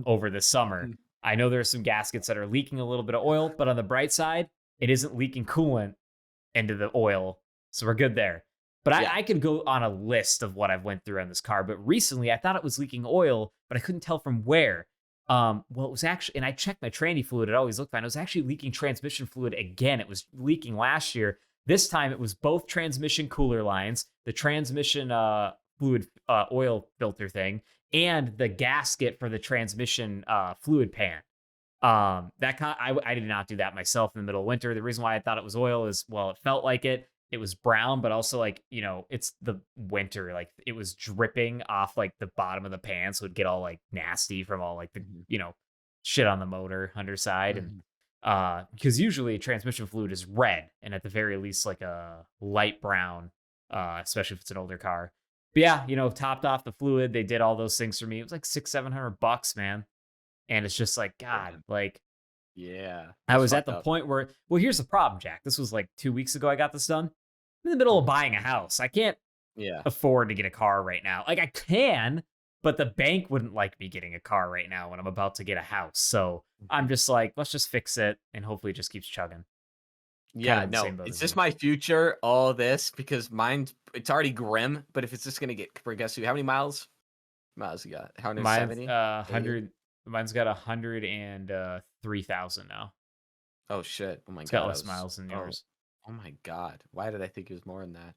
over the summer. I know there are some gaskets that are leaking a little bit of oil, but on the bright side, it isn't leaking coolant into the oil. So we're good there. But Yeah. I could go on a list of what I've went through on this car. But recently I thought it was leaking oil, but I couldn't tell from where. Well, it was actually, and I checked my tranny fluid. It always looked fine. It was actually leaking transmission fluid again. It was leaking last year. This time it was both transmission cooler lines, the transmission fluid oil filter thing, and the gasket for the transmission fluid pan. I did not do that myself in the middle of winter. The reason why I thought it was oil is, well, it felt like it. It was brown, but also like, it's the winter. Like it was dripping off like the bottom of the pan. So it'd get all like nasty from all like the, shit on the motor underside. And because usually transmission fluid is red and at the very least like a light brown, especially if it's an older car. But yeah, topped off the fluid. They did all those things for me. It was like $600-700, man. And it's just like, God, like, Yeah. I That's was at fucked the up. point where, well, here's the problem, Jack. This was like 2 weeks ago I got this done. I'm in the middle of Mhm. buying a house. I can't Yeah. afford to get a car right now. Like I can, but the bank wouldn't like me getting a car right now when I'm about to get a house. So I'm just like, let's just fix it and hopefully it just keeps chugging. Kind Yeah, of in the no, same boat it's as you. just my future, all this, because it's already grim, but if it's just gonna get guess you how many miles you got? Mine's 170? 80? 100. Mine's got 103,000 now. Oh shit. Oh my It's got god, I less was miles than oh yours. oh my god. Why did I think it was more than that?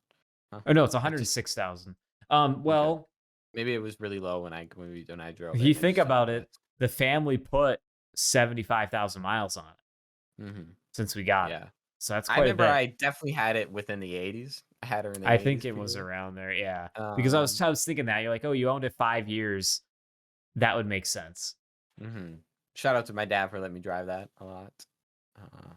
Huh. Oh no, it's I just 106,000. okay. Well, Maybe it was really low when I drove if it you and it think just about it, the family put 75,000 miles on it Mhm. since we got it. Yeah. So that's I quite a remember bit. I definitely had it within the 80s. I had her in the I think 80s it was period. around there, yeah. Because Um I was thinking that you're like, oh, you owned it 5 years. That would make sense. mhm. Shout out to my dad for letting me drive that a lot. Uh,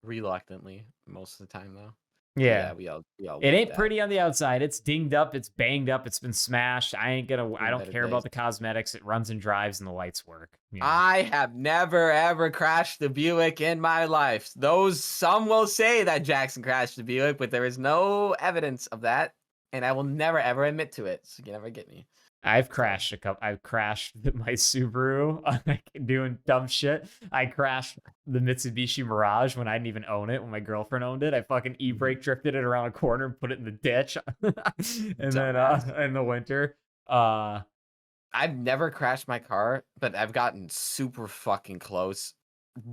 Reluctantly most of the time though. But yeah, Yeah. we all It love ain't that. pretty on the outside. It's dinged up. It's banged up. It's been smashed. I Seen don't better care about days. the cosmetics. It runs and drives and the lights work. I have never ever crashed the Buick in my life. Some will say that Jackson crashed the Buick, but there is no evidence of that, and I will never ever admit to it. So you can never get me. I've So crashed I've crashed my Subaru like doing dumb shit. I crashed the Mitsubishi Mirage when I didn't even own it, when my girlfriend owned it. I fucking e-brake drifted it around a corner and put it in the ditch. And then dumbass. in the winter, uh I've never crashed my car, but I've gotten super fucking close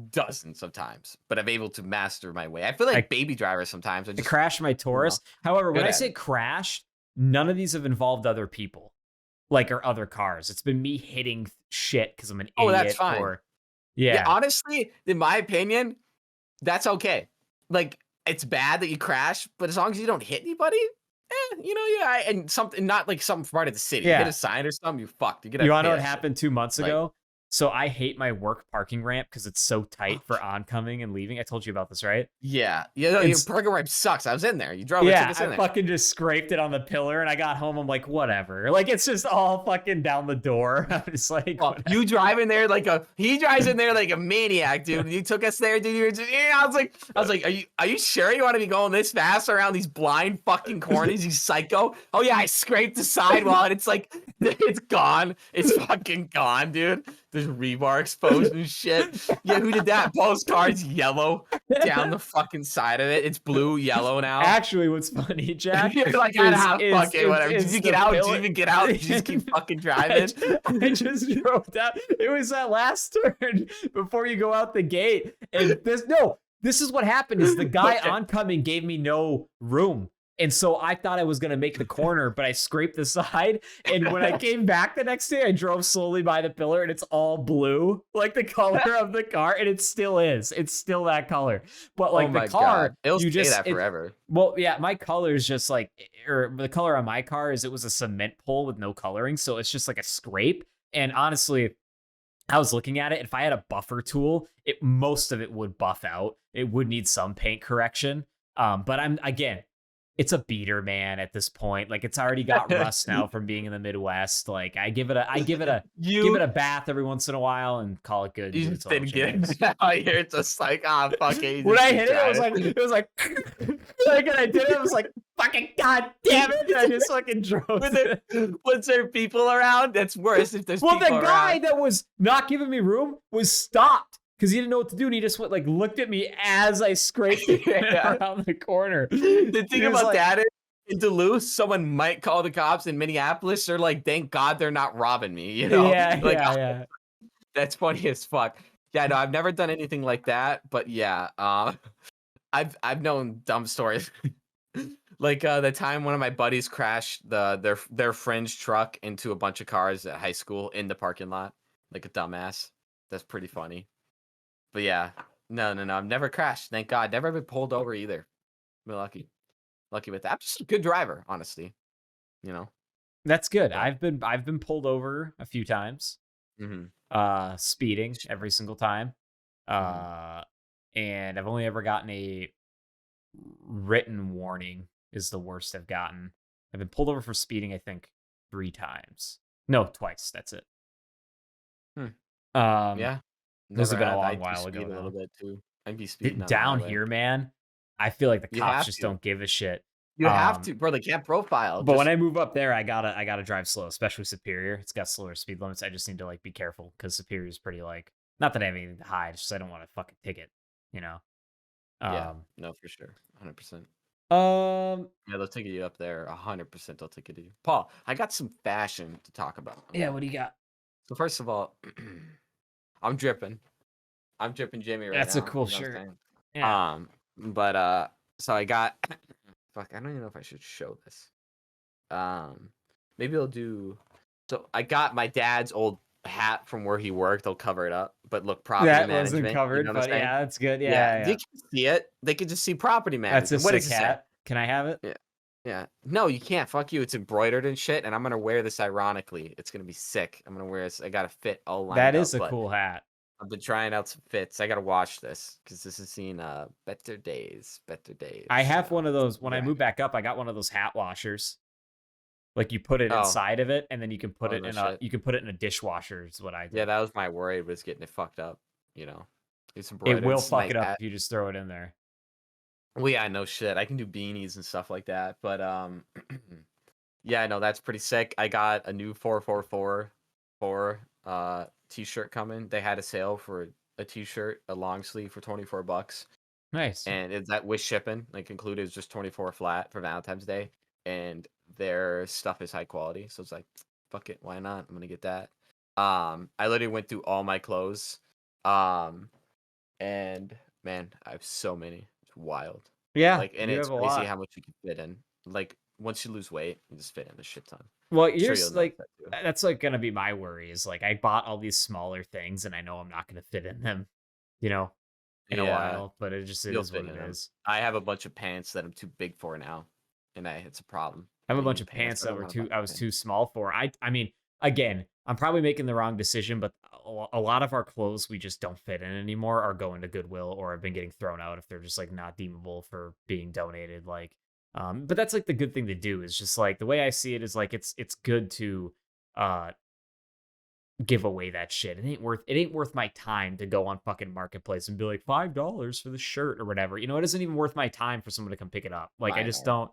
dozens of times. But I'm able to master my way. I feel I like Baby Driver sometimes. I I just crashed my you know Taurus. However, when good I at say it. crashed, none of these have involved other people, like or other cars. It's been me hitting shit because I'm an Oh, that's idiot fine. or Yeah, yeah. honestly, in my opinion, that's okay. Like, it's bad that you crash, but as long as you don't hit anybody, yeah, and something not like something from part of the city. You hit a Yeah. sign or something, you fucked. You You gotta wanna pay know what that shit. happened 2 months Like, ago? So I hate my work parking ramp because it's so oh, tight for oncoming and leaving. I told you about this, right? yeah, no, And your s parking ramp sucks. I was in there. You drove it, took Yeah, us I in there. fucking just scraped it on the pillar and I got home, I'm like, "Whatever." Like, it's just all fucking down the door. I'm just like, Well, "Whatever." you drive in there he drives in there like a maniac, dude. You took us there, dude. You were just, yeah, I was like, are you sure you want to be going this fast around these blind fucking corners, you psycho? Oh yeah, I scraped the sidewall and it's like, it's gone. It's fucking gone, dude. There's rebar exposed and shit. Yeah, who did that? Paul's car's yellow down the fucking side of it. It's blue, yellow now. Actually, what's funny, Jack, You're like, fuck it, whatever. Did you get out? Did you even get out? Did you just keep fucking driving? I just drove down. It was that last turn before you go out the gate. And this is what happened is the guy oncoming gave me no room. And so I thought I was going to make the corner, but I scraped the side. And when I came back the next day, I drove slowly by the pillar and it's all blue, like the color of the car. And it still is. It's still that color. But like the car, God. It'll stay that forever. Well, yeah, my color is just like, or the color on my car is it was a cement pole with no coloring. So it's just like a scrape. And honestly, I was looking at it. If I had a buffer tool, most of it would buff out. It would need some paint correction. But it's a beater, man, at this point. Like it's already got rust now from being in the Midwest. Like I give it a bath every once in a while and call it good. You just didn't get it out here. It's just like, fuck it. When I hit it, it was like and I did it, I was like, fucking god damn it. And I just fucking drove. Was there people around? That's worse if there's people around. Well, the guy that was not giving me room was stopped. Because he didn't know what to do, and he just looked at me as I scraped it around the corner. The thing about that is, in Duluth, someone might call the cops. In Minneapolis, they're like, thank God they're not robbing me, you know? Yeah. That's funny as fuck. Yeah, no, I've never done anything like that, but yeah, I've known dumb stories. Like the time one of my buddies crashed their friend's truck into a bunch of cars at high school in the parking lot, like a dumbass. That's pretty funny. But yeah, no, I've never crashed. Thank God. Never been pulled over either. Been lucky with that. I'm just a good driver, honestly. You know. That's good. I've been pulled over a few times. Mm-hmm. Speeding every single time. And I've only ever gotten a written warning is the worst I've gotten. I've been pulled over for speeding, I think, 3 times. No, twice. That's it. Yeah. This has been a long while ago. A little bit too. I'd be speeding down here, man. I feel like the cops just don't give a shit. You have to, bro. They can't profile. But when I move up there, I gotta drive slow, especially Superior. It's got slower speed limits. I just need to be careful because Superior is pretty not that I have anything to hide. It's just I don't want to fucking ticket, you know. Yeah, no, for sure, 100%. Yeah, they'll ticket you up there. 100%, they'll ticket you. Paul, I got some fashion to talk about. Yeah, what do you got? So first of all. I'm dripping Jimmy right now. That's a cool shirt. Yeah. But so I got fuck, I don't even know if I should show this. Maybe I'll do so I got my dad's old hat from where he worked. They'll cover it up. But look, property management. That wasn't covered, but yeah, that's good. Yeah. They can see it. They can just see property management. That's a sick hat. Can I have it? Yeah. No, you can't. Fuck you. It's embroidered and shit, and I'm gonna wear this ironically. It's gonna be sick. I'm gonna wear this. I got a fit all lined up. That is a cool hat. I've been trying out some fits. I gotta wash this because this has seen better days. I have one of those. When I moved back up, I got one of those hat washers. Like you put it inside of it, and then you can put it in a dishwasher. Is what I did. Yeah, that was my worry, was getting it fucked up. You know, it will fuck it up if you just throw it in there. Well, yeah, no shit. I can do beanies and stuff like that, but yeah, no, that's pretty sick. I got a new 444 t-shirt coming. They had a sale for a t-shirt, a long sleeve for $24. Nice. And it's that with shipping, included, is just 24 flat for Valentine's Day, and their stuff is high quality. So it's like, fuck it, why not? I'm gonna get that. I literally went through all my clothes, and man, I have so many. Wild. Yeah. And it's crazy how much you can fit in. Once you lose weight, you just fit in a shit ton. Well, that's gonna be my worry is I bought all these smaller things and I know I'm not gonna fit in them, in a while, but it is what it is. I have a bunch of pants that I'm too big for now, and it's a problem. I have a bunch of pants that I was too small for. I mean, again, I'm probably making the wrong decision, but a lot of our clothes we just don't fit in anymore are going to Goodwill or have been getting thrown out if they're just not deemable for being donated. But that's the good thing to do is just the way I see it is it's good to give away that shit. It ain't worth my time to go on fucking Marketplace and be like $5 for the shirt or whatever. It isn't even worth my time for someone to come pick it up. I just don't.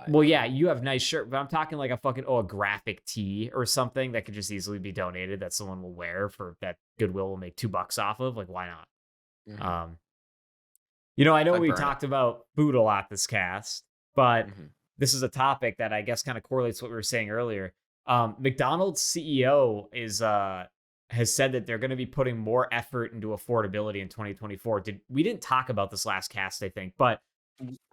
Well, yeah, you have nice shirt, but I'm talking like a fucking a graphic tee or something that could just easily be donated that someone will wear for that Goodwill will make $2 off of. Like, why not? Hmm. Um, I know I we burn it. talked about food a lot this cast, but Hmm. this is a topic that I guess kind of correlates what we were saying earlier. McDonald's CEO is has said that they're going to be putting more effort into affordability in 2024. We didn't talk about this last cast, I think, but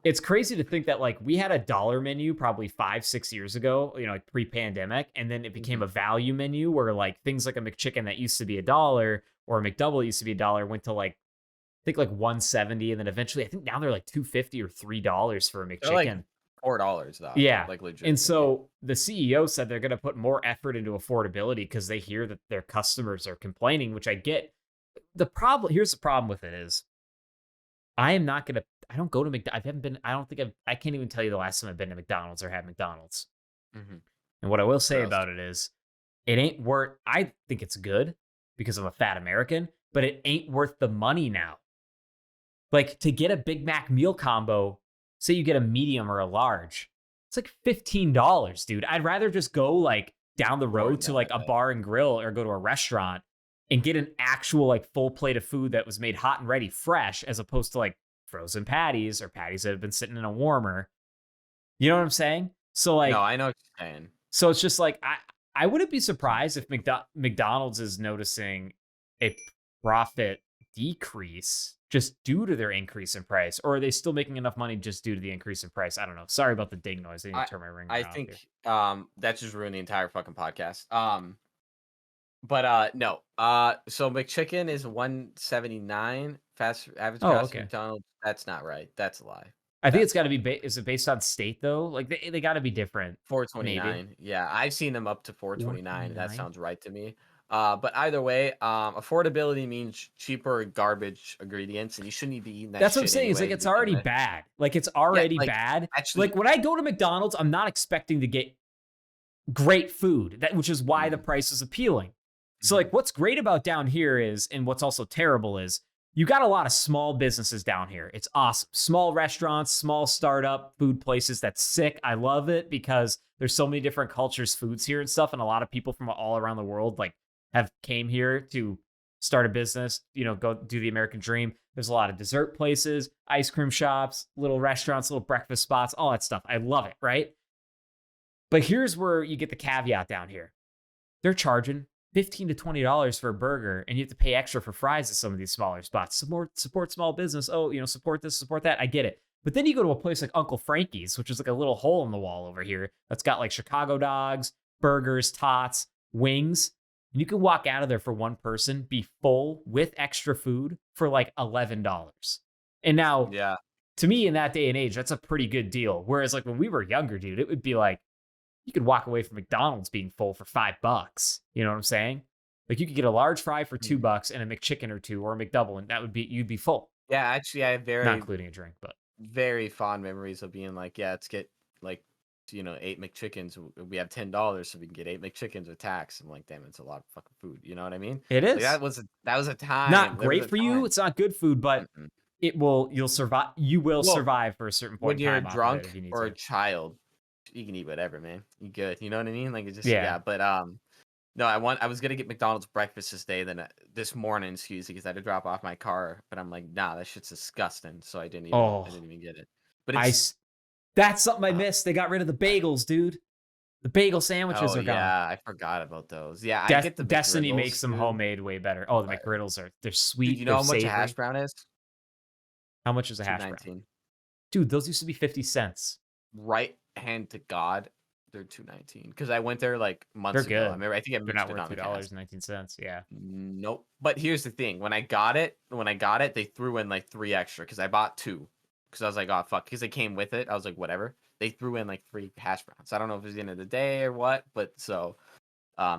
it's crazy to think that like we had a dollar menu probably 5-6 years ago, like pre-pandemic, and then it became Hmm. a value menu where like things like a McChicken that used to be a dollar or a McDouble used to be a dollar went to like I think like 170, and then eventually I think now they're like 250 or $3 for a They're like McChicken. $4 though, Yeah. like And legitimately. so the CEO said they're going to put more effort into affordability because they hear that their customers are complaining, which I get. Here's the problem with it is I am not going to I don't go to McDonald's. I haven't been I don't think I can't even tell you the last time I've been to McDonald's or had McDonald's. Hmm. And what I will say Gross. about it is it ain't worth I think it's good because I'm a fat American, but it ain't worth the money now. Like to get a Big Mac meal combo, say you get a medium or a large, it's like $15, dude. I'd rather just go like down the More road than to that, like I a bet. bar and grill or go to a restaurant and get an actual like full plate of food that was made hot and ready fresh as opposed to like frozen patties or patties that have been sitting in a warmer. You know what I'm saying? So No, like I know what you're saying. it's just like I wouldn't be surprised if McDonald's is noticing a profit decrease just due to their increase in price, or are they still making enough money just due to the increase in price? I don't know. Sorry about the ding noise. I need I to turn my ring I around think here. that just ruined the entire fucking podcast. But no. So McChicken is 179. Average Oh, cost of okay. McDonald's. That's not right. That's a lie. I think it's That's a got to lie. be. Is it based on state though? Like they got to be different. Maybe 429. Yeah, I've seen them up to four 429, twenty and that nine. sounds right to me. But either way, affordability means cheaper garbage ingredients, and you shouldn't be eating that That's what I'm shit saying. Is anyway like to it's begin already with. bad. Like it's Yeah, already like bad. Like actually, when I go to McDonald's, I'm not expecting to get great food. Which is why the mhm, price is appealing. So mhm, like what's great about down here is, and what's also terrible is you got a lot of small businesses down here. It's awesome. Small restaurants, small startup food places. That's sick. I love it because there's so many different cultures, foods here and stuff. And a lot of people from all around the world like have came here to start a business, go do the American dream. There's a lot of dessert places, ice cream shops, little restaurants, little breakfast spots, all that stuff. I love it, right? But here's where you get the caveat down here. They're charging $15 to $20 for a burger, and you have to pay extra for fries at some of these smaller spots. Support small business. Oh, support this, support that. I get it. But then you go to a place like Uncle Frankie's, which is like a little hole in the wall over here that's got like Chicago dogs, burgers, tots, wings. And you can walk out of there for one person, be full with extra food for like $11. And now, yeah. to me, in that day and age, that's a pretty good deal. Whereas, like when we were younger, dude, it would be like, you could walk away from McDonald's being full for $5. You know what I'm saying? Like you could get a large fry for Mhm. $2 and a McChicken or two or a McDouble, and you'd be full, Yeah, actually, I have not very, including a drink. But very fond memories of being like, yeah, let's get like, 8 McChickens. We have $10, so we can get 8 McChickens with tax. I'm like, damn, it's a lot of fucking food. You know what I mean? it Like is that was a time. not There was great a for you. time. It's not good food, but Mm-mm. you'll survive. You will Well, survive for a certain when point in you're time off of it if drunk you need or a to. child, you can eat whatever, man. You good. You know what I mean? Like it's just Yeah. yeah. But no, I was gonna get McDonald's breakfast this day, then this morning, excuse me, because I had to drop off my car. But I'm like, nah, that shit's disgusting. So I Oh, didn't even get it. But I. it's That's something I uh, missed. They got rid of the bagels, dude. The bagel sandwiches oh are gone. yeah, I forgot about those. Yeah, I get the Destiny makes McGriddles, them dude. homemade way better. Oh, the But McGriddles they're dude, sweet, you know they're how much a hash savory. brown is? How much is a Two hash brown? nineteen. Dude, those used to be 50 cents. Right hand to God, they're 219. Because I went there like They're months ago. I good. remember. I think I They're not mentioned it worth on the cast. $2.19. Yeah. Nope. But here's the thing: when I got it, they threw in like three extra because I bought two. Because I was like, oh fuck, because they came with it. I was like, whatever. They threw in like three hash browns. I don't know if it's the end of the day or what, but so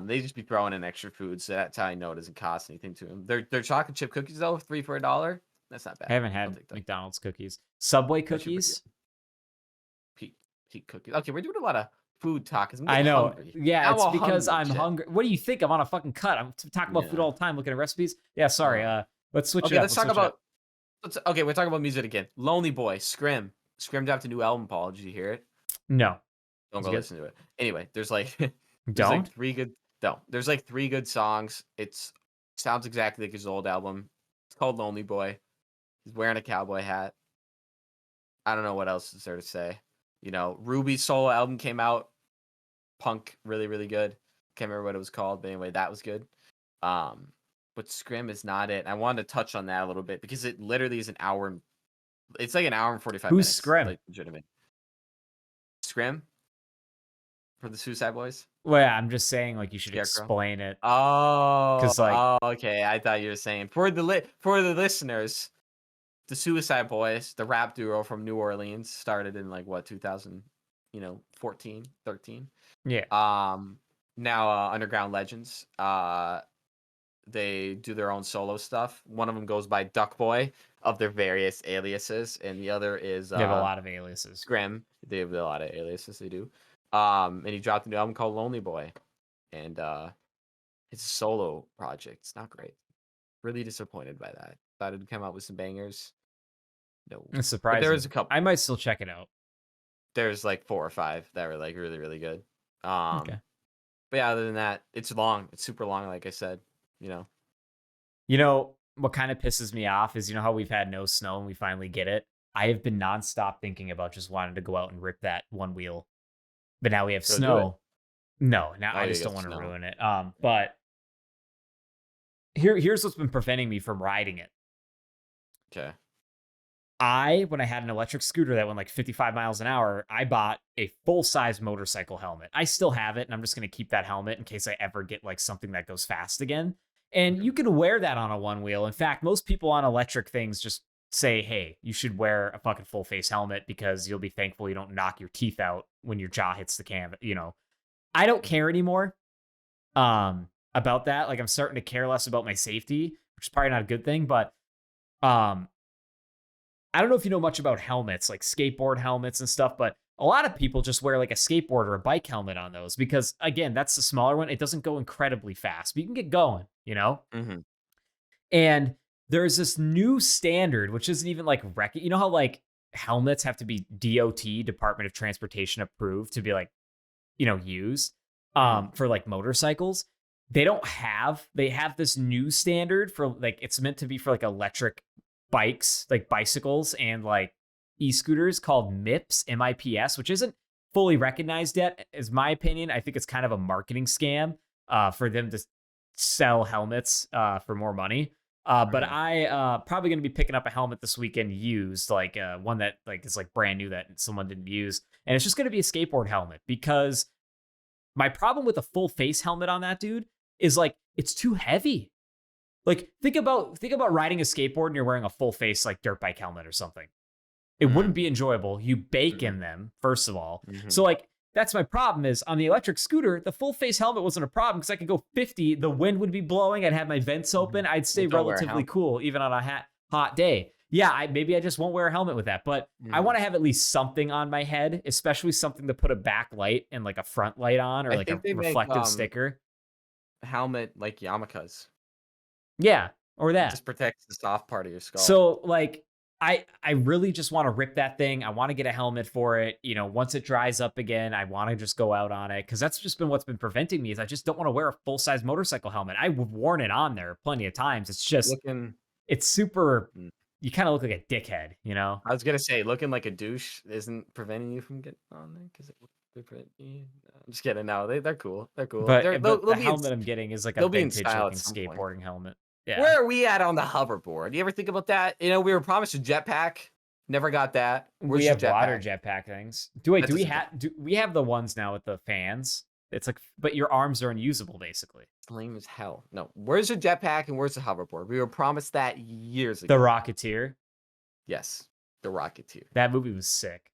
they just be throwing in extra food, so that's how I know it doesn't cost anything to them. They're chocolate chip cookies though, 3 for $1. That's not I bad. haven't I'll had take that. McDonald's cookies. Subway That should be good. cookies? Peak peak cookies. Okay, we're doing a lot of food talk. 'Cause I'm I getting know. hungry. Yeah, Now I'm it's all because hungry. I'm Shit. hungry. What do you think? I'm on a fucking cut. I'm talking about food Yeah. all the time, looking at recipes. Yeah, sorry. Uh, Let's switch it okay, up. let's Let's talk switch it up. about. Okay, we're talking about music again. Lonely Boy, Scrim. Scrim dropped a new album, Paul. Did you hear it? No. Don't It's go good. listen to it. Anyway, there's like there's like Don't? 3 good no, there's like 3 good songs. It's sounds exactly like his old album. It's called Lonely Boy. He's wearing a cowboy hat. I don't know what else is there to say. You know, Ruby's solo album came out. Punk, really, really good. Can't remember what it was called, but anyway, that was good. Um, but Scrim is not it. I wanted to touch on that a little bit because it literally is an hour. It's like an hour and 45 Who's minutes. Scrim? Like legitimate. Scrim for the Suicide Boys. Well, yeah, I'm just saying, like, you should Scarecrow. explain it Oh, because, like, okay. I thought you were saying for the listeners, the Suicide Boys, the rap duo from New Orleans, started in like what 2000, 14, 13. yeah, Now Underground Legends. They do their own solo stuff. One of them goes by Duck Boy of their various aliases, and the other is they have a lot of aliases. Scrim. They have a lot of aliases. They do. And he dropped a new album called Lonely Boy, and it's a solo project. It's not great. Really disappointed by that. Thought it'd come out with some bangers. No, It's but there is surprising. a couple. I might still check it out. There's like 4 or 5 that were like really really good. Okay. But yeah, other than that, it's long. It's super long, like I said. You know, what kind of pisses me off is, you know how we've had no snow and we finally get it? I have been nonstop thinking about just wanting to go out and rip that one wheel. But now we have Go do it. snow. No, now Oh, I you just got don't want to snow. ruin it. But here's what's been preventing me from riding it. Okay. When I had an electric scooter that went like 55 miles an hour, I bought a full-size motorcycle helmet. I still have it, and I'm just going to keep that helmet in case I ever get like something that goes fast again. And you can wear that on a one wheel. In fact, most people on electric things just say, hey, you should wear a fucking full face helmet because you'll be thankful you don't knock your teeth out when your jaw hits the canvas. I don't care anymore about that. Like, I'm starting to care less about my safety, which is probably not a good thing, but I don't know if you know much about helmets, like skateboard helmets and stuff, but a lot of people just wear like a skateboard or a bike helmet on those because, again, that's the smaller one. It doesn't go incredibly fast, but you can get going, Mm-hmm. And there's this new standard, which isn't even like you know how like helmets have to be DOT, Department of Transportation approved to be like, used for like motorcycles. They have this new standard for like, it's meant to be for like electric bikes, like bicycles and like e-scooters called MIPS, MIPS, which isn't fully recognized yet, is my opinion. I think it's kind of a marketing scam for them to sell helmets for more money. But I probably going to be picking up a helmet this weekend used, like one that like is like brand new that someone didn't use. And it's just going to be a skateboard helmet because my problem with a full face helmet on that dude is like, it's too heavy. Like think about riding a skateboard and you're wearing a full face like dirt bike helmet or something. It wouldn't be enjoyable. You bake in them, first of all. So like that's my problem is on the electric scooter, the full face helmet wasn't a problem because I could go 50. The wind would be blowing. I'd have my vents open. I'd stay relatively cool even on a hot day. Yeah, maybe I just won't wear a helmet with that, but I want to have at least something on my head, especially something to put a backlight and like a front light on or like a reflective sticker. Helmet like yarmulkes. Yeah, or It that. just protects the soft part of your skull. So like I really just want to rip that thing. I want to get a helmet for it. Once it dries up again, I want to just go out on it because that's just been what's been preventing me is I just don't want to wear a full-size motorcycle helmet. I've worn it on there plenty of times. It's just it's super. You kind of look like a dickhead, I was gonna say looking like a douche isn't preventing you from getting on there because I'm just kidding. No, they're cool. They're cool. But the helmet I'm getting is like a vintage looking skateboarding helmet. Yeah. Where are we at on the hoverboard? You ever think about that? We were promised a jetpack. Never got that. We have water jetpack things. Do we have the ones now with the fans? It's like, but your arms are unusable basically. It's lame as hell. No, where's the jetpack and where's the hoverboard? We were promised that years ago. The Rocketeer. Yes, the Rocketeer. That movie was sick.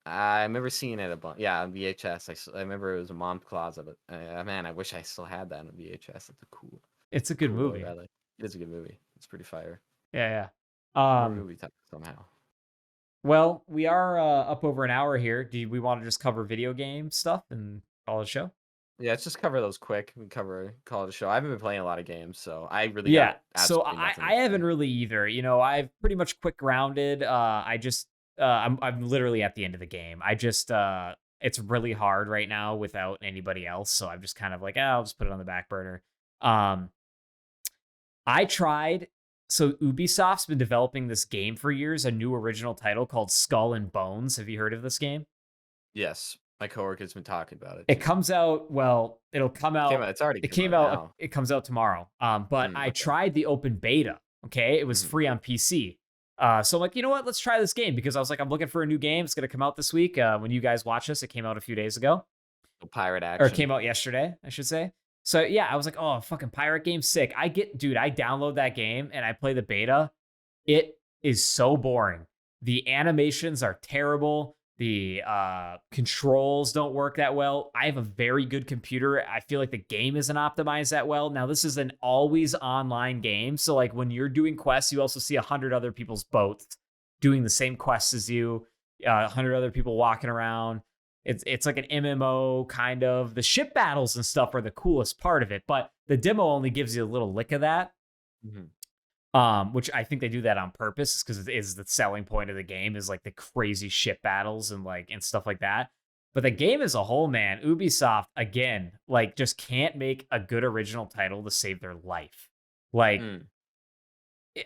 I remember seeing it a bunch. Yeah, on VHS. I remember it was a mom's closet. Man, I wish I still had that on VHS. That's cool. It's a good movie. It is a good movie. It's pretty fire. Yeah. Movie type somehow. Well, we are up over an hour here. Do we want to just cover video game stuff and call it a show? Yeah, let's just cover those quick. We call it a show. I haven't been playing a lot of games, so I really So I haven't really either. I've pretty much quick rounded. I just I'm literally at the end of the game. I just it's really hard right now without anybody else, so I'm just kind of like, I'll just put it on the back burner. Um, I tried. So Ubisoft's been developing this game for years, a new original title called Skull and Bones. Have you heard of this game? Yes, my coworker's been talking about it It too. comes out, well, it'll come Came out. out. It's already It came came out out. now. It comes out tomorrow. But I Okay. tried the open beta. Okay, it was Mhm. free on PC. So I'm like, you know what? Let's try this game because I was like, I'm looking for a new game. It's gonna come out this week. When you guys watch this, it came out a few days ago, Pirate or it action. came out yesterday, I should say. So yeah, I was like, oh, fucking pirate game, sick. Dude, I download that game and I play the beta. It is so boring. The animations are terrible. The controls don't work that well. I have a very good computer. I feel like the game isn't optimized that well. Now, this is an always online game. So, like, when you're doing quests, you also see 100 other people's boats doing the same quests as you, 100 other people walking around. It's like an MMO kind of. The ship battles and stuff are the coolest part of it, but the demo only gives you a little lick of that. Mhm. Which I think they do that on purpose because it is the selling point of the game is like the crazy ship battles and stuff like that. But the game as a whole, man, Ubisoft again, like just can't make a good original title to save their life. Like Mm.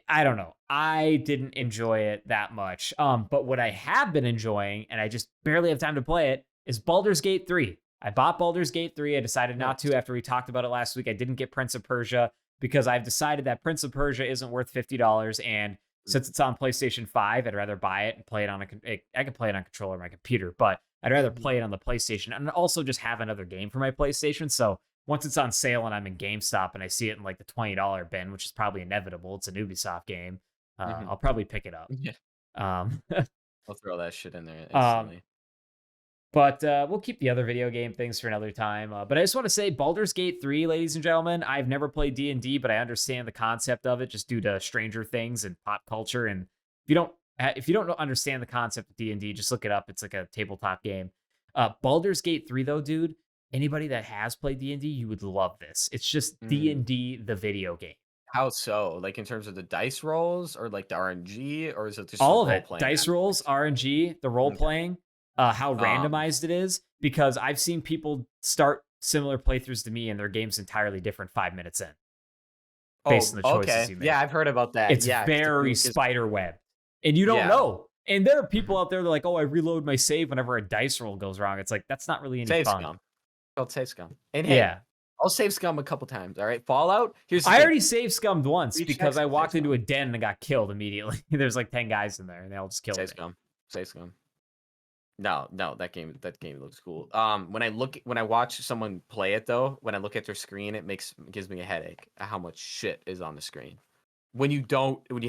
I don't know. I didn't enjoy it that much. But what I have been enjoying, and I just barely have time to play it, is Baldur's Gate 3. I bought Baldur's Gate 3. I decided not Nice. to after we talked about it last week. I didn't get Prince of Persia because I've decided that Prince of Persia isn't worth $50. And Mm. since it's on PlayStation 5, I'd rather buy it and play it on I can play it on controller on my computer, but I'd rather Mhm. play it on the PlayStation and also just have another game for my PlayStation. So once it's on sale and I'm in GameStop and I see it in like the $20 bin, which is probably inevitable, it's an Ubisoft game. Mhm. I'll probably pick it up. Yeah. Um, I'll throw that shit in there um, instantly. but we'll keep the other video game things for another time. But I just want to say, Baldur's Gate 3, ladies and gentlemen, I've never played D&D, but I understand the concept of it just due to Stranger Things and pop culture. And if you don't understand the concept of D&D, just look it up. It's like a tabletop game. Baldur's Gate 3, though, dude, anybody that has played D&D, you would love this. It's just Mm. D&D, the video game. How so? Like in terms of the dice rolls or like the RNG, or is it just the All of role it. playing Dice rolls, aspect? RNG, the role Okay. playing, how Um. randomized it is, because I've seen people start similar playthroughs to me and their game's entirely different 5 minutes in, based on Oh, the choices okay. you Yeah, make. I've heard about that. It's Yeah, very because spider web. And you don't yeah. know. And there are people Mhm. out there that are like, oh, I reload my save whenever a dice roll goes wrong. It's like, that's not really any Save fun. scum. Called save scum. And hey, Yeah. I'll save scum a couple times. All right. Fallout. Here's the I thing. already save scummed once Reach because checks. I Save walked into scum. a den and got killed immediately. There's like 10 guys in there and they all just killed Save me. scum. Save scum. No, no, that game looks cool. When I watch someone play it though, when I look at their screen, gives me a headache at how much shit is on the screen. When you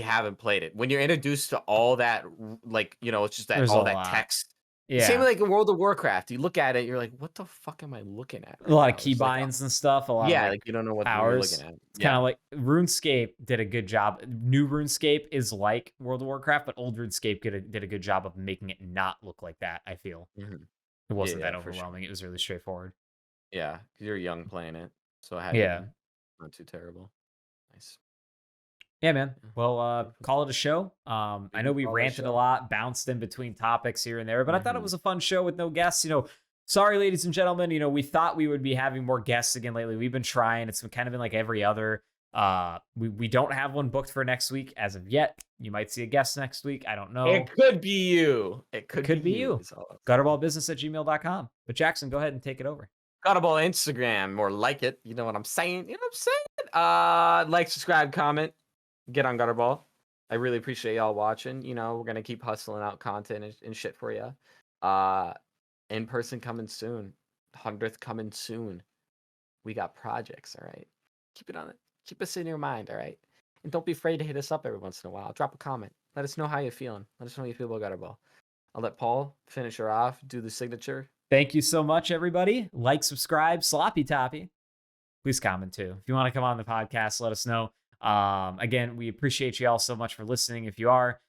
haven't played it, when you're introduced to all that, like it's just that There's a all that lot. text. Same Yeah. like in World of Warcraft, you look at it, you're like, what the fuck am I looking at A right lot of now? It's like, keybinds and stuff, a lot of yeah, like like you don't know what you're looking powers. at. It's kind Yeah. of like RuneScape did a good job. New RuneScape is like World of Warcraft, but old RuneScape did a good job of making it not look like that. I feel Mhm. it Yeah, wasn't that yeah, for sure. overwhelming. It was really straightforward. Yeah, 'cause you're young playing it, so it had to Yeah. be not too terrible. Nice. Yeah, man. Yeah. Well, Beautiful. call it a show. We I know can we call it a ranted a show. lot, bounced in between topics here and there, but I thought it Mhm. was a fun show with no guests. Sorry, ladies and gentlemen. We thought we would be having more guests again lately. We've been trying. It's been kind of been like every other. We don't have one booked for next week as of yet. You might see a guest next week. I don't It know. could be you. It It could be could be you. you. Is all I'm saying. Gutterballbusiness@gmail.com. But Jackson, go ahead and take it over. Gutterball Instagram, more like it. You know what I'm saying? You know what I'm saying? Like, subscribe, comment, get on Gutterball. I really appreciate y'all watching. We're gonna keep hustling out content and shit for you. Uh, in person coming soon. 100th coming soon. We got projects. All right. Keep it on it. Keep us in your mind. All right. And don't be afraid to hit us up every once in a while. Drop a comment. Let us know how you're feeling. Let us know how you feel about Gutterball. I'll let Paul finish her off. Do the signature. Thank you so much, everybody. Like, subscribe, sloppy toppy. Please comment too. If you want to come on the podcast, let us know. Again, we appreciate you all so much for listening. If you are,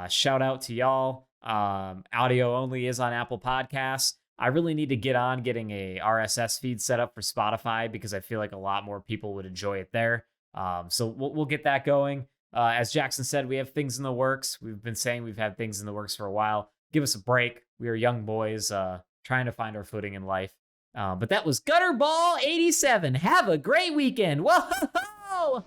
shout out to y'all. Audio only is on Apple Podcasts. I really need to get on getting a RSS feed set up for Spotify because I feel like a lot more people would enjoy it there. So we'll get that going. As Jackson said, we have things in the works. We've been saying we've had things in the works for a while. Give us a break. We are young boys trying to find our footing in life. But that was Gutterball 87. Have a great weekend. Whoa!